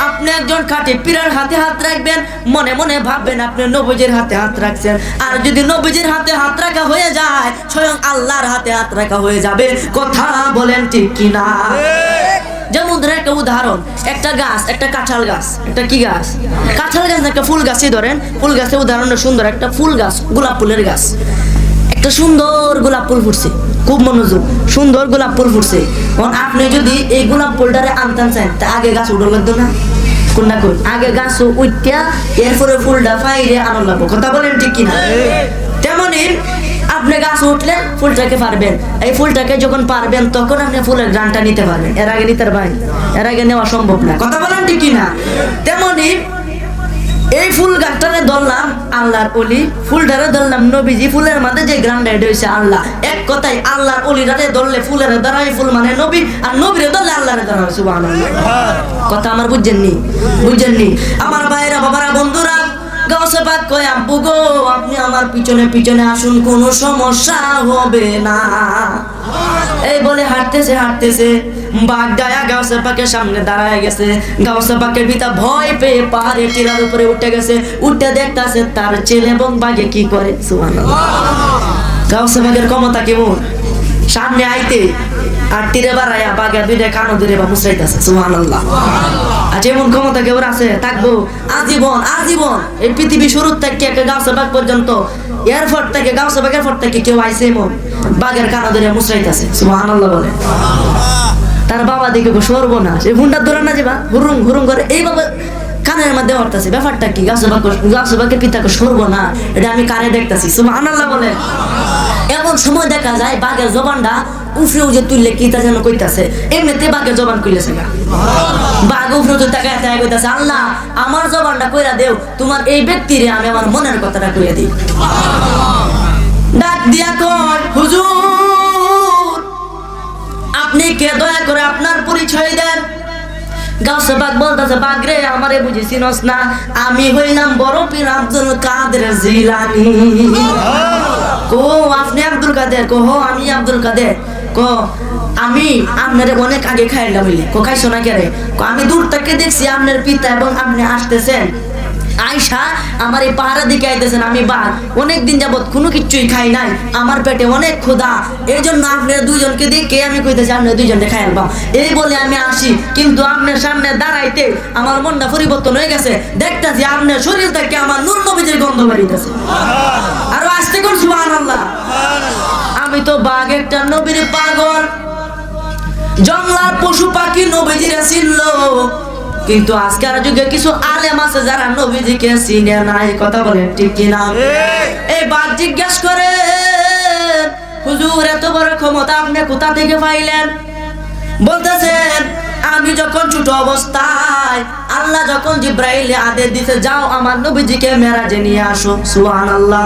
আপনি একজন খাঁটি পীরের হাতে হাত রাখবেন, মনে মনে ভাববেন আপনি নবীজির হাতে হাত রাখছেন। আর যদি নবীজির হাতে হাত রাখা হয়ে যায় স্বয়ং আল্লাহর হাতে হাত রাখা হয়ে যাবে। কথা বলেন ঠিক কিনা? যেমন ধরেন একটা উদাহরণ, একটা গাছ, একটা কাঁঠাল গাছ, একটা কি গাছ? কাঁঠাল গাছ, একটা ফুল গাছই ধরেন, ফুল গাছের উদাহরণটা সুন্দর, একটা ফুল গাছ, গোলাপ ফুলের গাছ। একটা সুন্দর গোলাপ ফুল ফুটছে, খুব মনোযোগ, সুন্দর গোলাপ ফুল ফুটছে। এখন আপনি যদি এই গোলাপ ফুলটারে আনতেন চান, তা আগে গাছ উঠে লাগতো না? কোনটা কই আগে গাছ উঠা এরপরে ফুলটা ফাইরে আনন্দ লাগবো, কথা বলেন ঠিক কিনা? তেমনি আপনি গাছ উঠলে ফুলটাকে পারবেন, এই ফুলটাকে যখন পারবেন তখন আপনি ফুলের গ্রানটা নিতে পারবেন, এর আগে নিতে পারবেন? এর আগে নেওয়া সম্ভব না, কথা বলেন ঠিক কিনা? তেমনি এই ফুল গাছটারে ধরলাম আল্লাহর ওলি, ফুলটারে ধরলাম নবীজি, ফুলের মাঝে যে গ্রান্ড এটা হয়েছে আল্লাহ। এক কথায় আল্লাহর ওলিটারে ধরলে ফুলের দ্বারাই ফুল মানে নবী, আর নবীরে ধরলে আল্লাহরে ধরা হয়। সুবহানাল্লাহ, কথা আমার বুঝছেননি? বুঝছেননি আমার ভাইরা, বাবারা, বন্ধুরা? গাউসে পাক কয় আব্বু গো আপনি আমার পিছনে পিছনে আসুন, কোনো সমস্যা হবে না। এই বলে হাঁটতেছে হাঁটতেছে বাঘ গায়া গাউসে পাকের সামনে দাঁড়ায় গেছে। গাউসে পাকের পিতা ভয় পেয়ে পাহাড়ের টিলার উপরে উঠে গেছে, উঠে দেখতেছে তার ছেলে এবং বাঘে কি করে। সুবহানাল্লাহ, গাউসে পাকের ক্ষমতা কেমন! সামনে আইতে আর তীরে বাড়াইয়া বাঘে দুইটা কানো ধরে বা মুছাইতেছে। সুবহানাল্লাহ, আচ্ছা এমন ক্ষমতা কেউ আছে? থাকবো আজীবন। আজীবন এই পৃথিবী শুরুর থেকে একটা গাউসে বাঘ পর্যন্ত, এয়ারপোর্ট থেকে গাউসে বাঘ এয়ারপোর্ট থেকে কেউ আইছে এমন বাঘের কানো ধরে মুছাইতেছে? সুবহানাল্লাহ বলে। তার বাবা দেখে সরবো না, সে ফোনটা ধরে না যাবা হুরুং হুরুং করে এই বাবা কানের মধ্যে হরতাছে। ব্যাপারটা কি? গাউসে বাঘের পিতাকে সরবো না, এটা আমি কানে দেখতেছি। সুবহানাল্লাহ বলে। এমন সময় দেখা যায় বাঘের জবানটা উফরে উজে তুললে কি তা যেন কইতাছে, এমনিতে বাঘের জবান কইলেছে গা। বাঘ উফরে উজে তাকায় তাকায় কইতাছে, আল্লাহ আমার জবানটা কইরা দেও, তোমার এই ব্যক্তিরে আমি আমার মনের কথাটা কইয়া দিই। ডাক দিয়া কয় হুজুর আপনি কে, দয়া করে আপনার পরিচয় দেন। গাউসে বাঘ বলতেছে, বাঘ রে আমারে বুঝি চিনস না, আমি হইলাম বড় পীর আব্দুল কাদের জিলানী। কো আপনি আব্দুল কাদের? কো আমি আব্দুল কাদের। কো আমি আপনার অনেক আগে খাইলাম হইলে। কো খাইছো না কে রে? কো আমি দূর থেকে দেখছি আপনার পিতা এবং আপনি আসতেছেন, আয়সা আমার এই পাহাড়ের দিকে আইতেছেন। আমি বাঘ অনেকদিন যাবত কোনো কিছুই খাই নাই, আমার পেটে অনেক ক্ষুধা, এই জন্য আপনার দুইজনকে দেখে আমি কইতেছি আপনার দুইজনকে খাই আলবাম। এই বলে আমি আসি, কিন্তু আপনার সামনে দাঁড়াইতে আমার মনটা পরিবর্তন হয়ে গেছে। দেখতেছি আপনার শরীর থেকে আমার নূর নবীজির গন্ধ বেরিতেছে। আরো আসতে কোন সুবহানাল্লাহ। আমি তো বাঘ একটা নবীর পাগল, জঙ্গলার পশু পাখি নবীজিরা চিনলো, কিন্তু আজকের যুগে কিছু আলেম আছে যারা নবীজিকে চিনে নাই, কথা বলেন ঠিক কিনা? এই বাদ জিজ্ঞেস করে হুজুর এত বড় ক্ষমতা আপনি কোথা থেকে পাইলেন? বলতেছেন আমি যখন ছোট অবস্থায় আল্লাহ যখন জিব্রাইলে আদেশ দিতে যাও আমার নবীজিকে মেরাজে নিয়ে আসো। সুবহানাল্লাহ।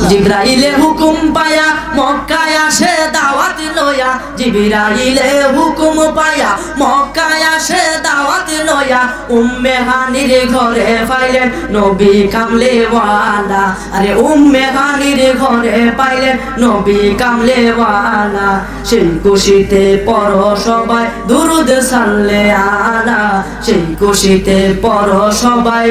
জিব্রাইলে হুকুম পায়া মক্কায় আসে দাওয়াত লয়া, জিব্রাইলে হুকুম পায়া মক্কায় আসে দাওয়াত লয়া, উম্মে হানির ঘরে পাইলেন নবী কামলে ওয়ালা। আরে উম্মে হানির ঘরে পাইলেন নবী কামলে ওয়ালা, সেই খুশিতে পড়ো সবাই দুরুদ সাল্লে আলা, সেই খুশিতে পড়ো সবাই।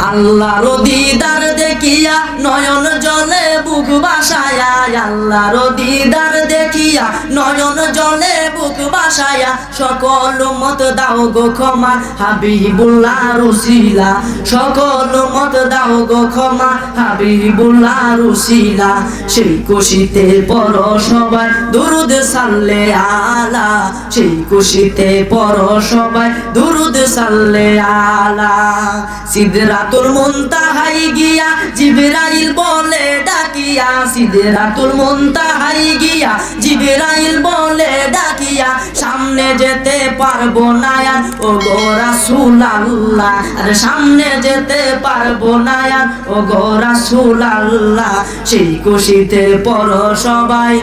আল্লাহর দিদার দেখিয়া নয়ন জলে বুক বাসায়া, আল্লাহর দিদার দেখিয়া নয়ন জলে বুক বাসায়া, সকল মত দাও গো ক্ষমা হাবিবুল্লাহ রসিলা, সকল মত দাও গো ক্ষমা হাবিবুল্লাহ রসিলা, সেই খুশিতে পড়ো সবাই দুরুদ সাল্লে আলা, সেই খুশিতে পড়ো সবাই দুরুদ সাল্লে আলা। সিদরাতুল মুনতাহাই গিয়া জিবরাইল বলে ডাকিয়া, সিদরাতুল মুনতাহাই গিয়া জিবরাইল বলে ডাকিয়া, সামনে যেতে পারবো না ও গো রাসূলুল্লাহ, আরে সামনে যেতে পারবো না ও গো রাসূলুল্লাহ, সেই খুশিতে পড়ো সবাই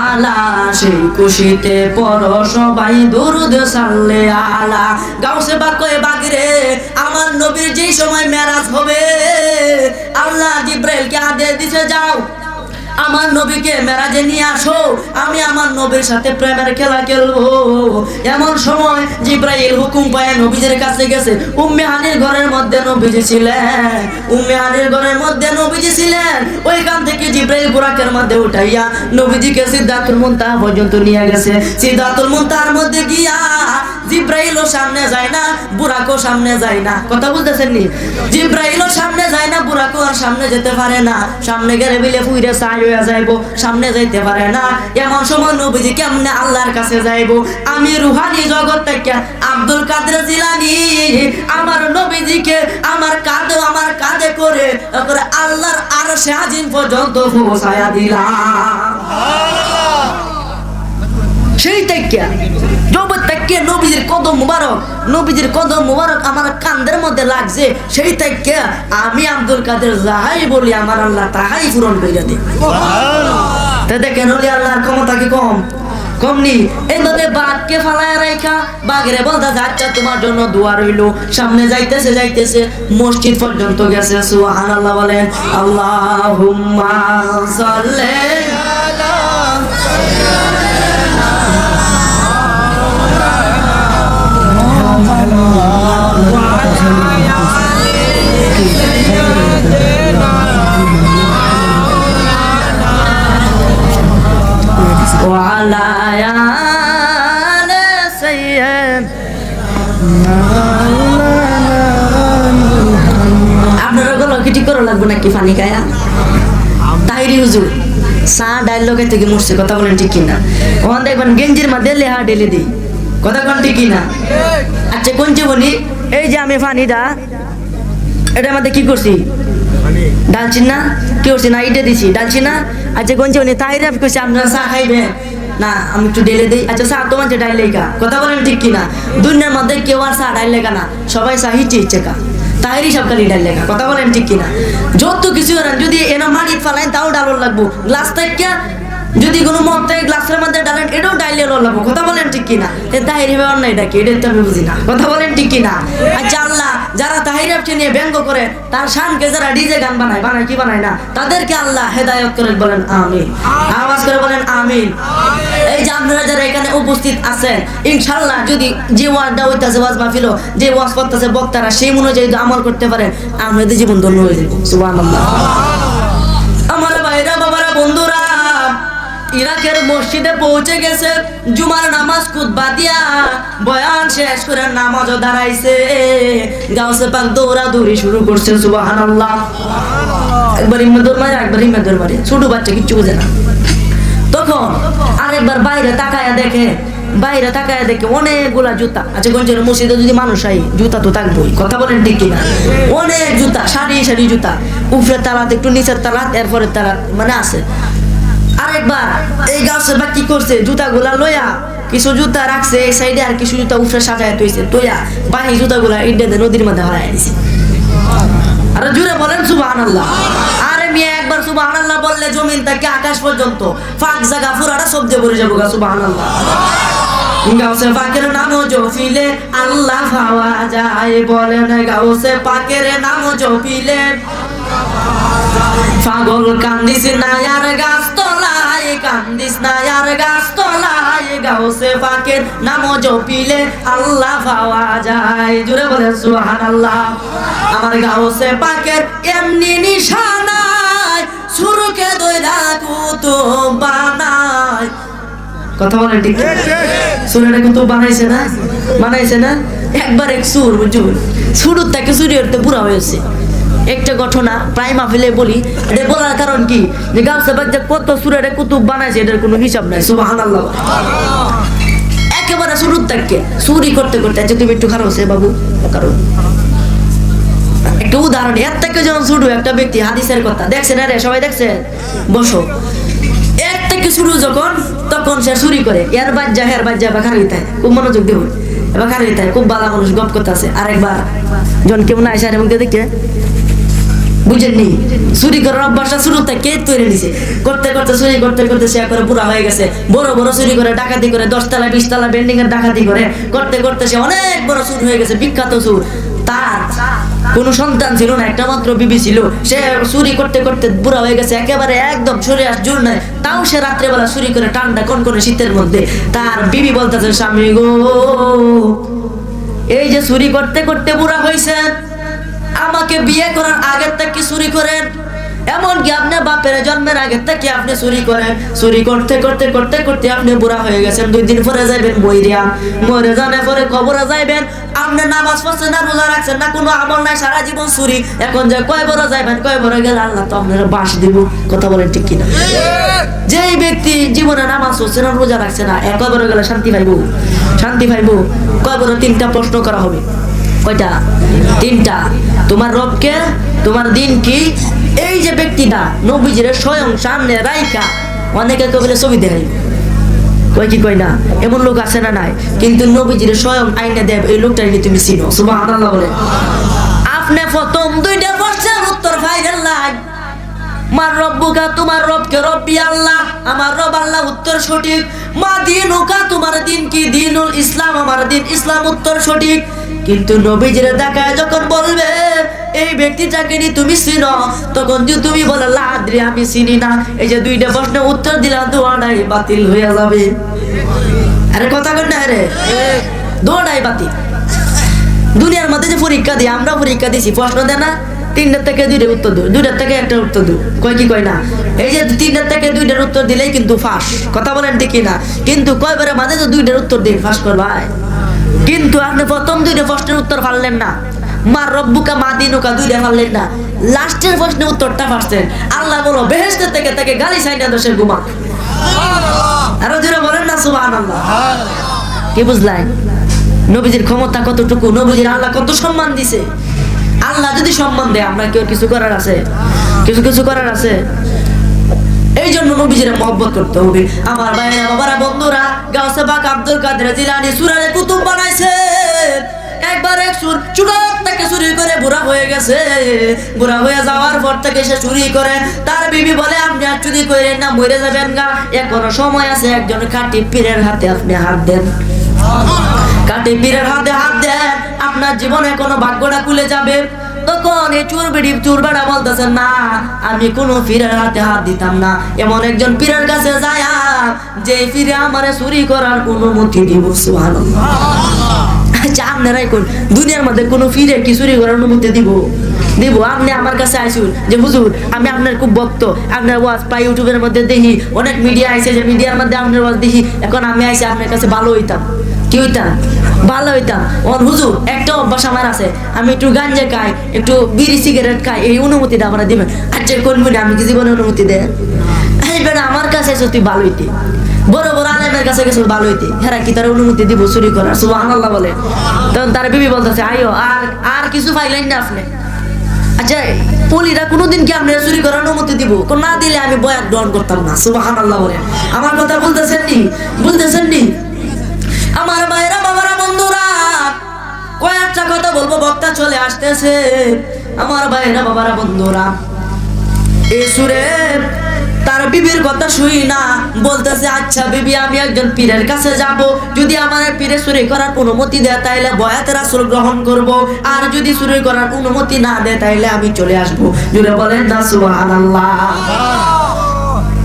আলা, সেই খুশিতে পড়ো সবাই দুরুদ সাল্লে আলা। গাউসে বাগ কয়ে বাগরে আমার নবীর যেই সময় মেরাজ হবে আল্লাহ জিব্রাইলকে আদেশ দিতে যাও আমার নবীকে মেরাজে নিয়ে আসো, আমি আমার নবীর সাথে প্রেমের খেলা খেলবো। এমন সময় জিব্রাইল হুকুম পায় নবীজির কাছে গেছে। উম্মে হানির ঘরের মধ্যে নবীজি ছিলেন, উম্মে হানির ঘরের মধ্যে নবীজি ছিলেন। ওইখান থেকে জিব্রাইল বুরাকের মধ্যে উঠাইয়া নবীজিকে সিদরাতুল মুনতাহা পর্যন্ত নিয়ে গেছে। সিদরাতুল মুনতাহার মধ্যে গিয়া জিব্রাইলও সামনে যায় না, বুরাকও সামনে যায় না। কথা বুঝতেছেন নি? জিব্রাইলও সামনে যায় না, বুরাকও আর সামনে যেতে পারে না। সামনে গেলে বিলে ফুইরে ছাই হয়ে যাইবো, সামনে যাইতে পারে না। এমন সময় নবীজি কেমনে আল্লাহর কাছে যাইবো? আমি রুহানি জগৎ থেকে আব্দুল কাদের জিলানী আমার নবীজিকে আমার কাঁধে করে তারপরে আল্লাহর আরশে আজিম পর্যন্ত পৌঁছায়া দিলাম। সেই থেকে জগৎ থেকে নবীজির কদম মুবারক আমার কাঁধের মধ্যে লাগছে। সেই থেকে আমি আব্দুল কাদের যাহাই বলি আমার আল্লাহ তাহাই পূরণ করে দেয়। তা দেখেন ওলি আল্লাহর ক্ষমতা কি কমনি? এইভাবে বাঘকে ফালায় রাখা বাঘেরে বলতে আচ্ছা তোমার জন্য দোয়া রইলো। সামনে যাইতেছে মসজিদ পর্যন্ত গেছে। সুবহানাল্লাহ বলেন। আল্লাহুম্মা সাল্লি আলা وعلى آل سيد আপনারা গলা কি ঠিক করা লাগবে নাকি পানি খায়া? তাহিরি হুজুর চা ডায়লগে থেকে মরছে। কথা বলেন ঠিক কিনা? ওখান দেখবেন গেঞ্জির মধ্যে লেহা ঢেলে দিই। কথা কোন ঠিক কিনা? আচ্ছা কোন জীবনী এই যে আমি পানিটা এটার মধ্যে কি করছি? ডালছি না? কি করছি না? ইটে দিছি ডালছি না? আচ্ছা কোন জীবনী তাহিরি করছি আপনারা চা খাইবেন না? আমি একটু ঢেলে দিই। আচ্ছা চা তোমার যে ডাইল লেখা। কথা বলেন ঠিক কিনা? দুনিয়ার মধ্যে কেউ আর চা ডাইল লেখা না, সবাই চা ইচ্ছে কা তাহিরি সব খালি ডাইল লেখা। কথা বলেন ঠিক কিনা? যত কিছু করেন যদি এনা মাটির ফালাইন তাও ডালর লাগবো। গ্লাস থেকে যদি কোনো মদ থেকে গ্লাসের মধ্যে ডালেন এটাও ডাইলে লাগবো। কথা বলেন ঠিক কিনা? তাহিরি ব্যাপার না, এটা কি? এটা তো আমি বুঝি না। কথা বলেন ঠিক কিনা? আচ্ছা আল্লাহ যারা তাহিরি নিয়ে ব্যঙ্গ করে তার শানকে যারা ডিজে গান বানায় কি বানায় না, তাদেরকে আল্লাহ হেদায়েত করে বলেন আমিন। আওয়াজ করে বলেন আমিন। এই যে আপনারা যারা এখানে উপস্থিত আছেন ইনশাআল্লাহ যদি যে ওয়াজটা হইতাছে ওয়াজ মাহফিল যে ওয়াজ করতেছে বক্তারা সেই অনুযায়ী যদি আমল করতে পারেন আপনাদের জীবন ধন্য হয়ে যাবে। সুবহানাল্লাহ। আমার ভাইরা বাবারা বন্ধুরা ইরাকের মসজিদে পৌঁছে গেছে। জুমার নামাজ খুতবা দিয়া বয়ান শেষ করে নামাজও দাঁড়াইছে। গাউসে পাক দৌড়াদৌড়ি শুরু করছে। সুবহানাল্লাহ। একবার ইমাদুর মারে ছোট বাচ্চা কিচ্ছু বোঝে না। তখন আরেকবার বাইরে তাকায়া দেখে অনেকগুলা জুতা। আচ্ছা কোন মসজিদে যদি মানুষ আই জুতা তো থাকবোই। কথা বলেন ঠিক কিনা? অনেক জুতা, সারি জুতা, উপরের তালাত একটু নিচের তালাত এরপরের তালাত মানে আছে। আরেকবার এই গাছের বা কি করছে জুতাগুলা লইয়া কিছু জুতা রাখছে এই সাইডে আর কিছু জুতা উপরে সাজায় তৈছে তৈয়া বাহি জুতাগুলা ইডে নদীর মধ্যে হারায় দিছে। আর জুড়ে বলেন সুবহানাল্লাহ। আরে মিয়া একবার সুবহানাল্লাহ বললে জমিন থেকে আকাশ পর্যন্ত ফাঁক জায়গা পুরাটা শব্দে ভরে যাবো। সুবহানাল্লাহ। গাউসে পাকের নামও জপিলে আল্লাহ পাওয়া যায়। বলেন গাউসে পাকের নামও জপিলে পাগল কান্দিস না আর গাছ তলায়, কান্দিস না আর গাছ তলায়। গাউসে পাকের নামও জপিলে আল্লাহ পাওয়া যায়। জুড়ে বলেন সুবহানাল্লাহ। আমার গাউসে পাকের এমনি নিশানায় সুরকে দইরা কুতুব বানায়। কথা বলেন ঠিক? সুরের কুতুব বানাইছে না? একবার এক সুর বুঝুন সুরুর থেকে সুরি উঠতে পুরা হয়েছে। একটা ঘটনা প্রায় মাহফিলে বলি। এটা বলার কারণ কি যে গাউসে পাক যে কত সুরের কুতুব বানাইছে এটার কোনো হিসাব নাই। সুবহানাল্লাহ। একেবারে শুরুর থেকে চুরি করতে আচ্ছা তুমি একটু খারাপ হচ্ছে বাবু কারণ একটা উদাহরণ এর থেকে যখন শুরু একটা ব্যক্তি হাদিসের কথা দেখছেন আরে সবাই দেখছে বসো এর থেকে শুরু যখন তখন সে চুরি করে এর বাজ্জা হের বাজ্জা বা খারিতে খুব মনোযোগ দেব এবার খারিতে খুব ভালো মানুষ গপ করতে আছে। আরেকবার জন কেমন আইসা আর মুখে দেখে বুঝেননি চুরি করার অভ্যাসটা শুরু থেকে তৈরি নিছে করতে চুরি করতে সে করে বুড়া হয়ে গেছে। বড় চুরি করে ডাকাতি করে 10 তলা 20 তলা বিল্ডিং এর ডাকাতি করে করতে সে অনেক বড় চুর হয়ে গেছে, বিখ্যাত চুর। তার কোনো সন্তান ছিল না, একটা মাত্র বিবি ছিল। সে চুরি করতে বুড়া হয়ে গেছে, একেবারে একদম শরীরে আর জোর নাই। তাও সে রাত্রেবেলা চুরি করে ঠান্ডা কনকনে শীতের মধ্যে তার বিবি বলতেছে স্বামী গো এই যে চুরি করতে বুড়া হয়েছে আমাকে বিয়ে করার আগের থেকে চুরি করেন এমনকি আপনার বাপের জন্মের আগে থেকে আপনি চুরি করেন, চুরি করতে করতে করতে করতে আপনি বুড়া হয়ে গেছেন, 2 দিন পরে যাইবেন মইরিয়া, মরে যাওয়ার পরে কবরে যাইবেন, আপনি নামাজ পড়ছেন না, রোজা রাখছেন না, কোনো আমল নাই, সারা জীবন চুরি। এখন যে কয় বড় যাইবেন, কয় বড় গেলে আল্লাহ তো আপনার বাস দিব। কথা বলেন ঠিক কিনা? যেই ব্যক্তি জীবনে নামাজ পড়ছে না, রোজা রাখছে না, কয় বড় গেলে শান্তি পাইব? শান্তি পাইব? কয় বড়? 3টা প্রশ্ন করা হবে। কয়টা? 3টা। তোমার রবকে, তোমার দিন কি? এই যে ব্যক্তিটা নবীজির স্বয়ং সামনে রাইখা অনেকে কবিরে ছবি দেখাই, কয় কি কয় না, এমন লোক আছে না নাই? কিন্তু নবীজির স্বয়ং আইনা দেব, এই লোকটা তুমি চিনো। সুবহানাল্লাহ বলে। আপনি প্রথম 2টা প্রশ্নের উত্তর পাইলেন না। মার রব্বুকা, তোমার রবকে রব্বি আল্লাহ, আমার রব আল্লাহ, উত্তর সঠিক। মা দিনুকা, তোমার দিন কি? দিনুল ইসলাম, আমার দিন ইসলাম, উত্তর সঠিক। কিন্তু নবীজির দেখায় যখন বলবে এই ব্যক্তিটাকে নি তুমি চিনো, তখন যদি তুমি বলে লা আদ্রি, আমি চিনি না, এই যে 2টা প্রশ্নের উত্তর দিলাম, দোয়াটাই বাতিল হয়ে যাবে। আরে কথা কই না রে, দোয়াটাই বাতিল। দুনিয়ার মধ্যে যে পরীক্ষা দিই, আমরা পরীক্ষা দিছি, প্রশ্ন দেয় না, 3টার থেকে 2টার উত্তর দিই, 2টার থেকে 1টার উত্তর দিই, কয় কি কয় না? এই যে 3টার থেকে 2টার উত্তর দিলেই কিন্তু ফাঁস। কথা বলেন ঠিক কিনা? কিন্তু কয়বারের মাঝে তো 2টার উত্তর দিন ফাঁস করবাই। কিন্তু আপনি প্রথম 2টা প্রশ্নের উত্তর পারলেন না, মার রব্বুকা মা দিনুকা 2টা পারলেন না, লাস্টের প্রশ্নের উত্তরটা পারছেন। আল্লাহ বলো বেহেশত থেকে তাকে গালি সাইনা দোষের ঘুমা। আরো জোরে বলেন না সুবহানাল্লাহ। কি বুঝলেন? নবীজির ক্ষমতা কতটুকু, নবীজির আল্লাহ কত সম্মান দিছে। আল্লাহ যদি সম্মান দেয়, আমরা কেউ কিছু করার আছে? কিছু করার আছে? এই জন্য নবীজির মহব্বত করতে হবে। আমার ভাইরা, বাবারা, বন্ধুরা, গাউসে পাক আব্দুল কাদের জিলানী সূরায়ে কুতুব বানাইছে। একবার এক সুর ছোট থেকে চুরি করে বুড়া হয়ে গেছে। বুড়া হয়ে যাওয়ার পর থেকে সে চুরি করে। তার বিবি বলে আপনি আর চুরি করেন না, মরে যাবেন গা, এখনো সময় আছে, একজন কাটি পীরের হাতে আপনি হাত দেন। কাটি পীরের হাতে হাত দেন, আপনার জীবনে কোনো ভাগ্যটা খুলে যাবে। তখন এই চুর বেড়া বলতেছেন না, আমি কোনো পীরের হাতে হাত দিতাম না। এমন একজন পীরের কাছে যায় যে পীরে আমারে চুরি করার অনুমতি দিব। সুবহানাল্লাহ। আচ্ছা আপনারাই কোন দুনিয়ার মধ্যে কোনো পীরে কি চুরি করার অনুমতি দিব? আপনি আমার কাছে আইসুন যে হুজুর আমি আপনার খুব ভক্ত, আপনার ওয়াজ পাই ইউটিউবের মধ্যে দেখি, অনেক মিডিয়া আইছে, যে মিডিয়ার মধ্যে আপনার ওয়াজ দেখি, এখন আমি আইসি আপনার কাছে, ভালো হইতাম। কি হইতাম? ভালো হইতাম। ওর হুজুর একটা অভ্যাস আমার আছে, আমি একটু গাঞ্জা খাই, একটু বিড়ি সিগারেট খাই, এই অনুমতিটা আমরা দিবেন? আচ্ছা কোন আমি কি জীবনে অনুমতি দেয়? এইবার আমার কাছে সত্যি ভালো হইতে, বড় বড় আলেমের কাছে গেছে ভালো হইতে, হেরা কি তার অনুমতি দিব চুরি করার? সুবহানাল্লাহ বলে। তখন তার বিবি বলতেছে আইও, আর কিছু পাইলেন না আপনি? আচ্ছা পলিরা কোনোদিন কি আপনারা চুরি করার অনুমতি দিব? না দিলে আমি বয়াত গ্রহণ করতাম না। সুবহানাল্লাহ বলে। আমার কথা বলতেছেন নি? বুঝতেছেন নি? আমার মায়েরা, বাবারা, বন্ধুরা, কয়েকটা কথা বলবো, বক্তা চলে আসতেছে। আমার ভাইরা, বাবারা, বন্ধুরা, এই সুরে তার বিবির কথা শুই না, বলতেছে আচ্ছা বিবি আমি একজন পীরের কাছে যাব, যদি আমার পীরে চুরি করার অনুমতি দেয় তাইলে বয়াতে রাসূল গ্রহণ করব, আর যদি চুরি করার অনুমতি না দেয় তাইলে আমি চলে আসব। জুড়ে বলেন না সুবহানাল্লাহ।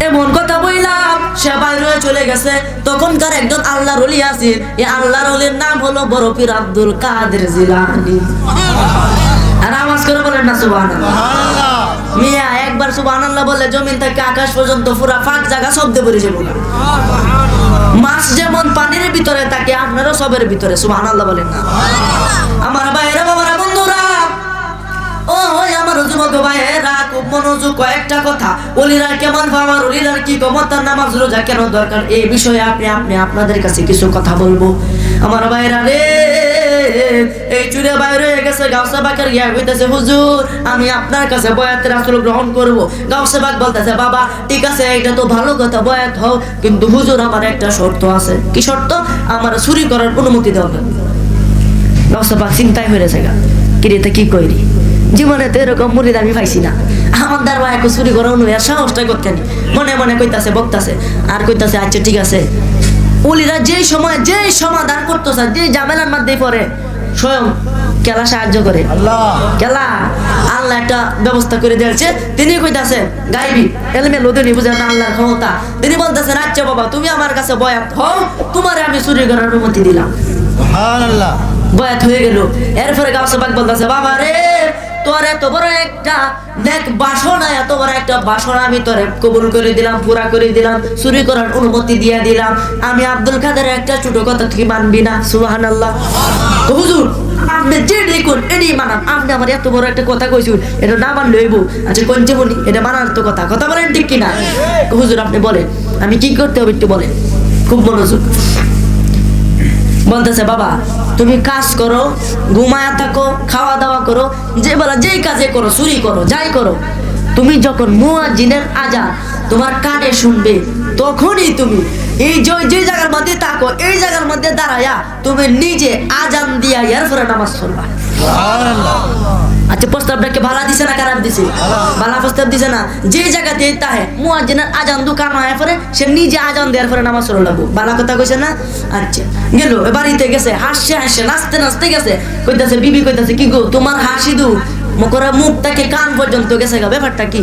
এমন কথা বললাম, সে বাইরে চলে গেছে। তখনকার একজন আল্লাহর ওলি আছে, এই আল্লাহর ওলির নাম হলো বড় পীর আব্দুল কাদের জিলানী। আর আওয়াজ করে বলেন না সুবহানাল্লাহ। মিয়া একবার সুবহানাল্লাহ বলে জমিন থেকে আকাশ পর্যন্ত পুরা ফাঁক জায়গা শব্দে ভরে যাবে। মাছ যেমন পানির ভিতরে থাকে, আপনারও সবের ভিতরে। সুবহানাল্লাহ বলেন না। আমার ভাইরা, বাবারা, বন্ধুরা, ও আমার যুবক ভাইয়েরা, খুব মনোযোগ, কয়েকটা কথা। ওলিরা কেমন পাওয়ার, ওলিরার কি ক্ষমতা, নামাজ রোজা কেন দরকার, এই বিষয়ে আপনি আপনাদের কাছে কিছু কথা বলবো। আমার ভাইরা রে, এই চুরে বাইরে হয়ে গেছে, গাউসে পাকের গিয়া হইতেছে হুজুর আমি আপনার কাছে বয়াতে রাসূল গ্রহণ করব। গাউসে পাক বলতেছে বাবা ঠিক আছে, এটা তো ভালো কথা, বয়াত হও, কিন্তু হুজুর আমার একটা শর্ত আছে। কি শর্ত? আমার চুরি করার অনুমতি দেওয়া হবে। গাউসে পাক চিন্তায় হয়ে গেছে, কিরেতে কি কইরি, জীবনে তো এরকম মুরিদ আমি পাইছি না। আমার দ্বারা একটু চুরি করার অনুমতি, সাহসটা করতেন, মনে মনে কইতাছে, বকতাছে আর কইতাছে আচ্ছা ঠিক আছে। ওলিরা যেই সময় যেই সমাধান করতেছে, যে ঝামেলার মধ্যে পড়ে, স্বয়ং কেলা সাহায্য করে। কেলা আল্লাহ একটা ব্যবস্থা করে দিয়েছে। তিনি কইতাছে গাইবি এলমে লোদনি বুঝেন না আল্লাহর ক্ষমতা। তিনি বলতেছেন আচ্ছা বাবা তুমি আমার কাছে বয়াত হও, তোমারে আমি চুরি করার অনুমতি দিলাম। সুবহানাল্লাহ। বয়াত হয়ে গেল। এরপরে গাউসে পাক বলতেছে বাবা রে তোর এত বড় একটা নেক বাসনা, এত বড় একটা বাসনা আমি তোরে কবুল করে দিলাম, পুরা করে দিলাম, চুরি করার অনুমতি দিয়ে দিলাম। আমি আব্দুল কাদের একটা ছোট কথা তুই মানবি না? সুবহানাল্লাহ। হুজুর আপনি যে দেখুন এটাই মানান, আপনি আমার এত বড় একটা কথা কইছুন, এটা না মানলে হইব? আচ্ছা কোনটা বলি, এটা মানার তো কথা, কথা বলেন ঠিক কিনা? হুজুর আপনি বলেন আমি কি করতে হবে একটু বলেন। খুব মনোযোগ। বলতেছে বাবা তুমি কাজ করো, ঘুমায়া থাকো, খাওয়া দাওয়া করো, যে বলা যেই কাজে করো, চুরি করো, যাই করো, তুমি যখন মুয়াজ্জিনের আজান তোমার কানে শুনবে তখনই তুমি এই যে জায়গার মধ্যে থাকো এই জায়গার মধ্যে দাঁড়ায়া তুমি নিজে আজান দিয়া এরপরে নামাজ পড়বা। আচ্ছা প্রস্তাবটাকে ভালো দিছে না খারাপ দিছে? ভালো প্রস্তাব দিছে না? যে জায়গাতে তাহে মুয়াজ্জিনের আজান দোকান হয় পরে সে নিজে আজান দেওয়ার পরে নামাজ পড়া লাগবো। ভালো কথা কইছে না? আচ্ছা গেল বাড়িতে গেছে, হাসছে হাসছে নাচতে নাচতে গেছে, কইতাছে বিবি কইতাছে কি গো তোমার হাসি দু মকরা মুখটাকে কান পর্যন্ত গেছে গা, ব্যাপারটা কি?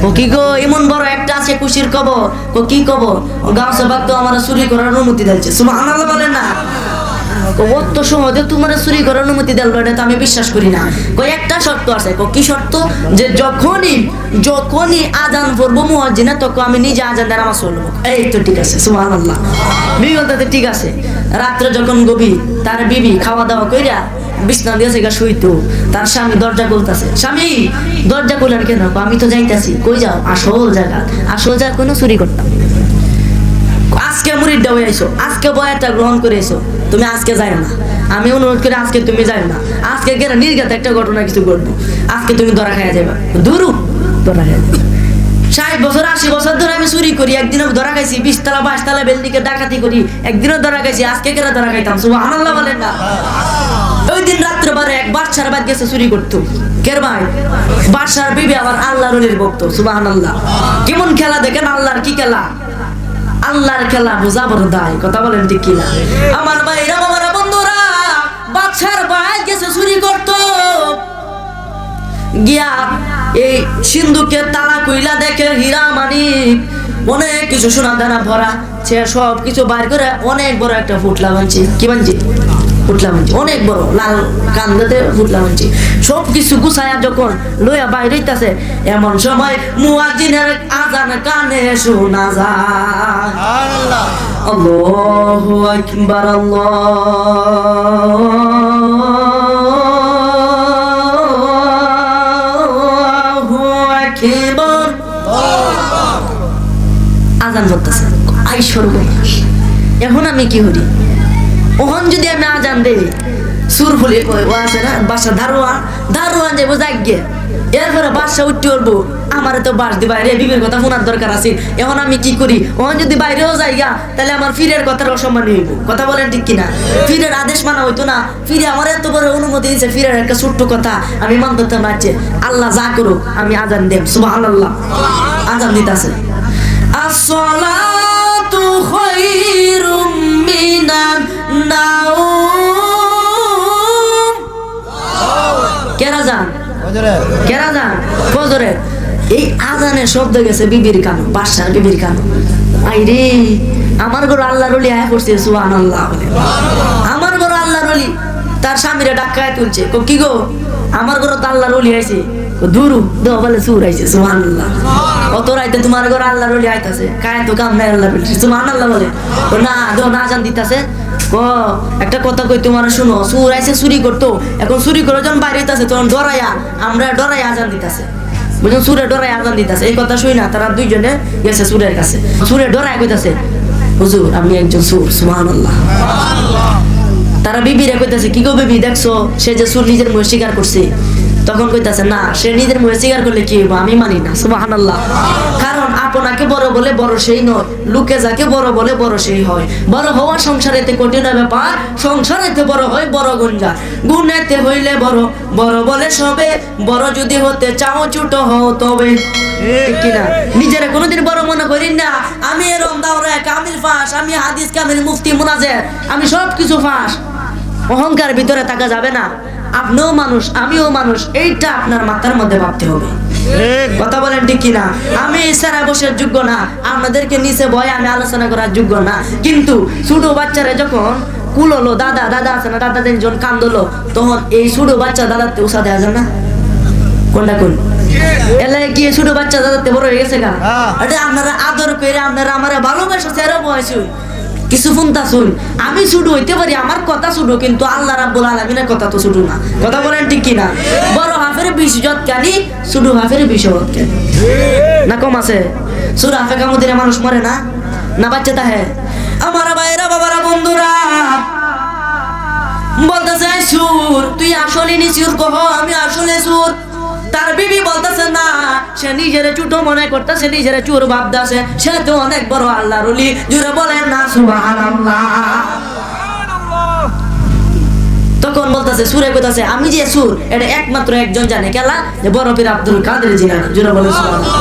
ও কি গো এমন বড় একটা আছে খুশির খবর? ও কি খবর? গাঁও সবাক তো আমার চুরি করার অনুমতি দিচ্ছে। সুবহানাল্লাহ বলেন না? অত সময় তোমার চুরি করার অনুমতি দিল এটা তো আমি বিশ্বাস করি না। একটা শর্ত আছে। কি শর্ত? যে যখনই আজান পড়বো মুয়াজ্জিনা তখন আমি নিজে আজান দিয়ে নামাজ পড়বো। এই তো ঠিক আছে। সুবহানাল্লাহ। বিবি বলতে ঠিক আছে। রাত্রে যখন গভীর তার বিবি খাওয়া দাওয়া কইরা বিছনা দিয়েছে গা শুইতো, তার স্বামী দরজা খুলতেছে। স্বামী দরজা খুলেন কেন? আমি তো যাইতাছি। কই যাও? আসল জায়গা কোনো চুরি করতাম। আজকে মুরিদটা হয়ে আইসো, আজকে বয়াটা গ্রহণ করে এসো, তুমি আজকে যাই না, আমি অনুরোধ করি আজকে তুমি যাই না। আজকে গেলে নির্ঘাত একটা ঘটনা কিছু ঘটবো, আজকে তুমি ধরা খাইয়া যাবে। ধরু ধরা খাইয়া 60 বছর 80 বছর ধরে আমি চুরি করি, একদিনও ধরা খাইছি। 20 তলা 22 তলা বিল্ডিংয়ে ডাকাতি করি, একদিনও ধরা খাইছি। আজকে কেন ধরা খাইতাম? সুবহানাল্লাহ বলেন না? ওই দিন রাত্রে বারে এক বাদশার বাদ গেছে চুরি করতো। কের ভাই? বাদশার বিবি আবার আল্লাহর ওলির ভক্ত। সুবহানাল্লাহ। কেমন খেলা দেখেন, আল্লাহর কি খেলা! আল্লাহর খেলা বোঝা বড় দায়। কথা বলেন ঠিক কিনা? আমার ভাইরা বাবারা বন্ধুরা, বাদশার ভাই গেছে চুরি করতো, গিয়া এই সিন্ধুকের তালা কইলা দেখে হীরা মানিক অনেক কিছু সোনা দানা ভরা, সে সব কিছু বাইর করে অনেক বড় একটা ফুটলা বানছি। কি বানছি? ফুটলা বানছি, অনেক বড় লাল কান্দাতে ফুটলা বানছি। সব কিছু গুছায়া যখন লইয়া বাইর হইতাছে, এমন সময় মুয়াজ্জিনের আজান কানে শোনা যায়। আল্লাহু আকবার, আল্লাহু আকবার। আজান করতেছে। আই সর্বনাশ, এখন আমি কি করি? ওখান যদি আমি আজান দেই সুর ফুলে ও আছে না বাসা দারোয়ান যাবো জাগিয়ে, এরপরে বাসা উঠতে উঠবো, আমার তো বাস দিবা রে, বিবির কথা শোনার দরকার আছে। এখন আমি কি করি? ওখান যদি বাইরেও যাইগা তাহলে আমার ফিরের কথার অসম্মান হইব। কথা বলেন ঠিক কিনা? ফিরের আদেশ মানা হইতো না। ফিরে আমার এত বড় অনুমতি দিয়েছে, ফিরের একটা ছোট্ট কথা আমি মানতে পারছি। আল্লাহ যা করুক আমি আজান দেব। সুবহানাল্লাহ। আজান দিতেছে। আসসালাতু খায়রুম মিনান নাওম। কেরা যান? কেরা যান? ফজরের। এই আজানের শব্দ গেছে বিবির কান, বাদশার বিবির কান। আইরে আমার ঘর আল্লাহর ওলি আয়া পড়ছে। সুবহানাল্লাহ। আমার ঘর আল্লাহর ওলি, তার স্বামীরা ডাকায় তুলছে। কি গো আমার ঘর তো আল্লাহর ওলি আইছে। দুরু দো বলে সুর আইছে। সুবহানাল্লাহ। অত রাইতে তোমার ঘর আল্লাহর ওলি আইতাছে, কায় তো কাম নাই আল্লাহর ওলি। সুবহানাল্লাহ বলে। তো না দো না আজান দিতাছে। একটা কথা কই তোমার শুনো, সুর আইছে চুরি করতো, এখন চুরি করে যখন বাইরে হইতাছে তখন ডরাইয়া আমরা ডরাইয়া আজান দিতাছে। বুঝলেন? সুরে ডরাই আজান দিতাছে। এই কথা শুই না তারা দুইজনে গেছে সুরের কাছে, সুরে ডরাই কইতাছে হুজুর আপনি একজন সুর। সুবহানাল্লাহ। তারা বিবিরে কইতাছে কি গো বিবি দেখছো সে যে সুর নিজের মুখে স্বীকার করছে? তখন কইতাছে না, সে নিজের মুখে স্বীকার করলে কি হইব? আমি মানি না। সুবহানাল্লাহ। কারণ আপনাকে বড় বলে বড় সেই নয়, লোকে যাকে বড় বলে বড় সেই হয়। বড় হওয়া সংসারেতে কঠিন ব্যাপার, সংসারেতে বড় হয় বড় গুঞ্জা, গুণেতে হইলে বড়, বড় বলে সবে, বড় যদি হতে চাও ছোট হও তবে। ঠিক কিনা? নিজেরা কোনোদিন বড় মনে করি না। আমি এরম দাওরা কামিল ফাঁস, আমি হাদিস কামিল, মুফতি মুনাজের, আমি সব কিছু ফাঁস। অহংকার ভিতরে থাকা যাবে না। আপনিও মানুষ আমিও মানুষ, এইটা আপনার মাথার মধ্যে ভাবতে হবে। কথা বলেন ঠিক কিনা? আমি ইশারা বসার যোগ্য না, আপনাদেরকে নিচে বয়ে আমি আলোচনা করার যোগ্য না। কিন্তু ছোট বাচ্চারা যখন কুল হলো, দাদা আছে না, দাদা যখন কান্দলো, তখন এই ছোট বাচ্চা দাদাতে উষা দেওয়া যায় না? কোনটা কোন এলাকায় গিয়ে ছোট বাচ্চা যাতে বড় হয়ে গেছে গা এটা আপনারা আদর করে আপনারা আমার ভালোবাসা চেহারা বয়সুন কিছু ফোনটা শুন আমি ছোট হইতে পারি আমার কথা ছোট কিন্তু আল্লাহ রাব্বুল আলামিনের কথা তো ছোট না কথা বলেন ঠিক কিনা বড় হাফের 20 জত কানি ছোট হাফের 20 জত কানি না কম আছে ছোট হাফে কামুদিনে মানুষ মরে না না বাচ্চা তাহে আমার ভাইরা বাবারা বন্ধুরা বলতেছে সুর তুই আসলে নি সুর কহ আমি আসলে সুর তার বিবি বলতেছে না সে নিজের ছোট মনে করতেছে নিজের চোর ভাবতেছে সে তো অনেক বড় আল্লাহর ওলি জোরে বলেন না সুবহানাল্লাহ তখন বলতেছে সুরে কইতাছে আমি যে সুর এটা একমাত্র একজন জানে কেলা যে বড় পীর আব্দুল কাদের জিলানী জোরে বলেন সুবহানাল্লাহ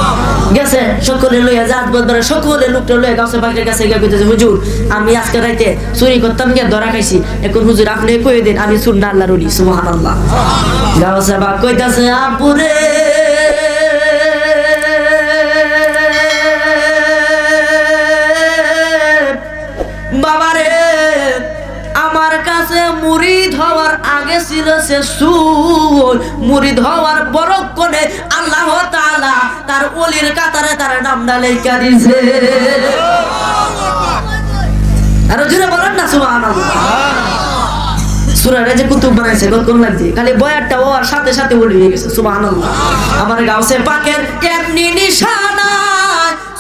গেছে সকলে লইয়া জাত বদরে সকলে লোকটা লইয়া গাছে পাখির কাছে গিয়ে কইতেছে হুজুর আমি আজকে রাতে চুরি করতাম গিয়ে ধরা খাইছি এখন হুজুর আপনি কই দেন আমি সুর না আল্লাহর ওলি সুবহানাল্লাহ গাছে বা কইতাছে আপুরে বাবারে আমার কাছে মুরিদ হওয়ার আগে ছিল সে সুর মুরিদ হওয়ার বরক্ষণে আল্লাহ তাআলা তার ওলির কাতারে তার নামটা লেখা দিয়েছে আর জোরে বলেন না সুবহানাল্লাহ সূরারে যে কুতুব বানাইছে কোন লাগছে খালি বয়ারটা ওর সাথে সাথে উড়ে গেছে সুবহানাল্লাহ আমার গাউসে পাকের এমনি নিশানা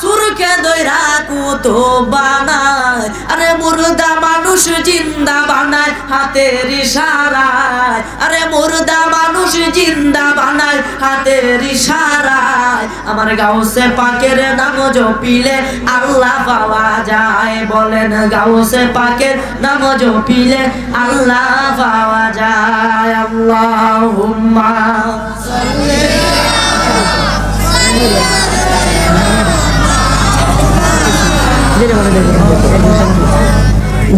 সুরকে দইরা কুতুব বানায় আরে মুর্দা মানুষ জিন্দা বানায় হাতের ইশারায় আরে মুর্দা মানুষ জিন্দা বানায় হাতের ইশারায় আমার গাউসে পাকের নাম জপিলে আল্লাহ পাওয়া যায় বলেন গাউসে পাকের নাম জপিলে আল্লাহ পাওয়া যায় আল্লাহুম্মা সাল্লি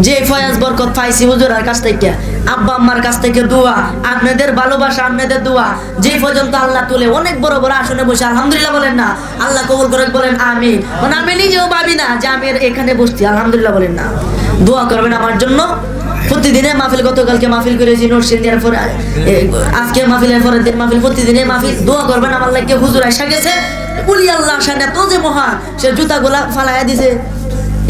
যে ফয়াজ বরকত পাইছি হুজুরের কাছ থেকে আব্বা আম্মার কাছ থেকে দোয়া আপনাদের ভালোবাসা আপনাদের দোয়া যে পর্যন্ত আল্লাহ তুলে অনেক বড় বড় আসনে বসে আলহামদুলিল্লাহ বলেন না আল্লাহ কবুল করে বলেন আমিন মানে আমি নিজেও ভাবি না যে আমি এখানে বসছি আলহামদুলিল্লাহ বলেন না দোয়া করবেন আমার জন্য প্রতিদিনে মাহফিল গতকালকে মাহফিল করেছি নরসিং দেওয়ার পরে আজকে মাহফিলের পরের দিন মাহফিল প্রতিদিনে মাহফিল দোয়া করবেন আমার লাগে হুজুর আইসা গেছে বলি আল্লাহ শান এত যে মহান সে জুতাগুলা ফালাইয়া দিছে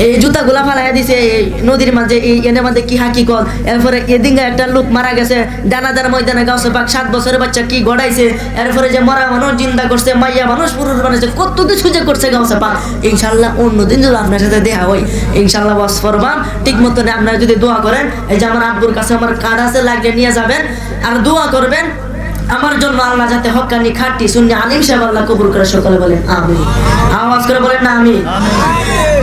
এই জুতাগুলা ফালাইয়া দিছে এই নদীর মাঝে এই এনের মাঝে কি হাকিকত এরপরে এদিকে একটা লোক মারা গেছে দানাদার ময়দানে গাছে পাক 7 বছরের বাচ্চা কি গড়াইছে এরপরে যে মরা মানুষ জিন্দা করছে মাইয়া মানুষ পুরুষ বানাইছে কত কিছু যে করছে গাছে পাক ইনশাআল্লাহ অন্যদিন যদি আপনার সাথে দেখা হয় ইনশাআল্লাহ ওয়াজ করবাম ঠিক মতো আপনারা যদি দোয়া করেন এই যে আমার আব্বুর কাছে আমার কার্ড আছে লাগলে নিয়ে যাবেন আর দোয়া করবেন আমার জন্য আল্লাহ যাতে হক্কানি খাঁটি সুন্নি আলিম সাহেব আল্লাহ কবুল করে সকলে বলেন আমিন আওয়াজ করে বলেন না আমিন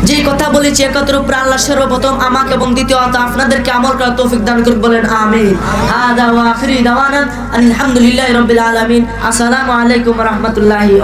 যে কথা বলেছি একত্র উপর আল্লাহ সর্বপ্রথম আমাকে এবং দ্বিতীয়ত আপনাদেরকে আমল করার তৌফিক দান করুন বলেন আমিন হাদা ওয়া আখিরি দাওয়ানা আলহামদুলিল্লাহি রাব্বিল আলামিন আসসালামু আলাইকুম ওয়া রাহমাতুল্লাহি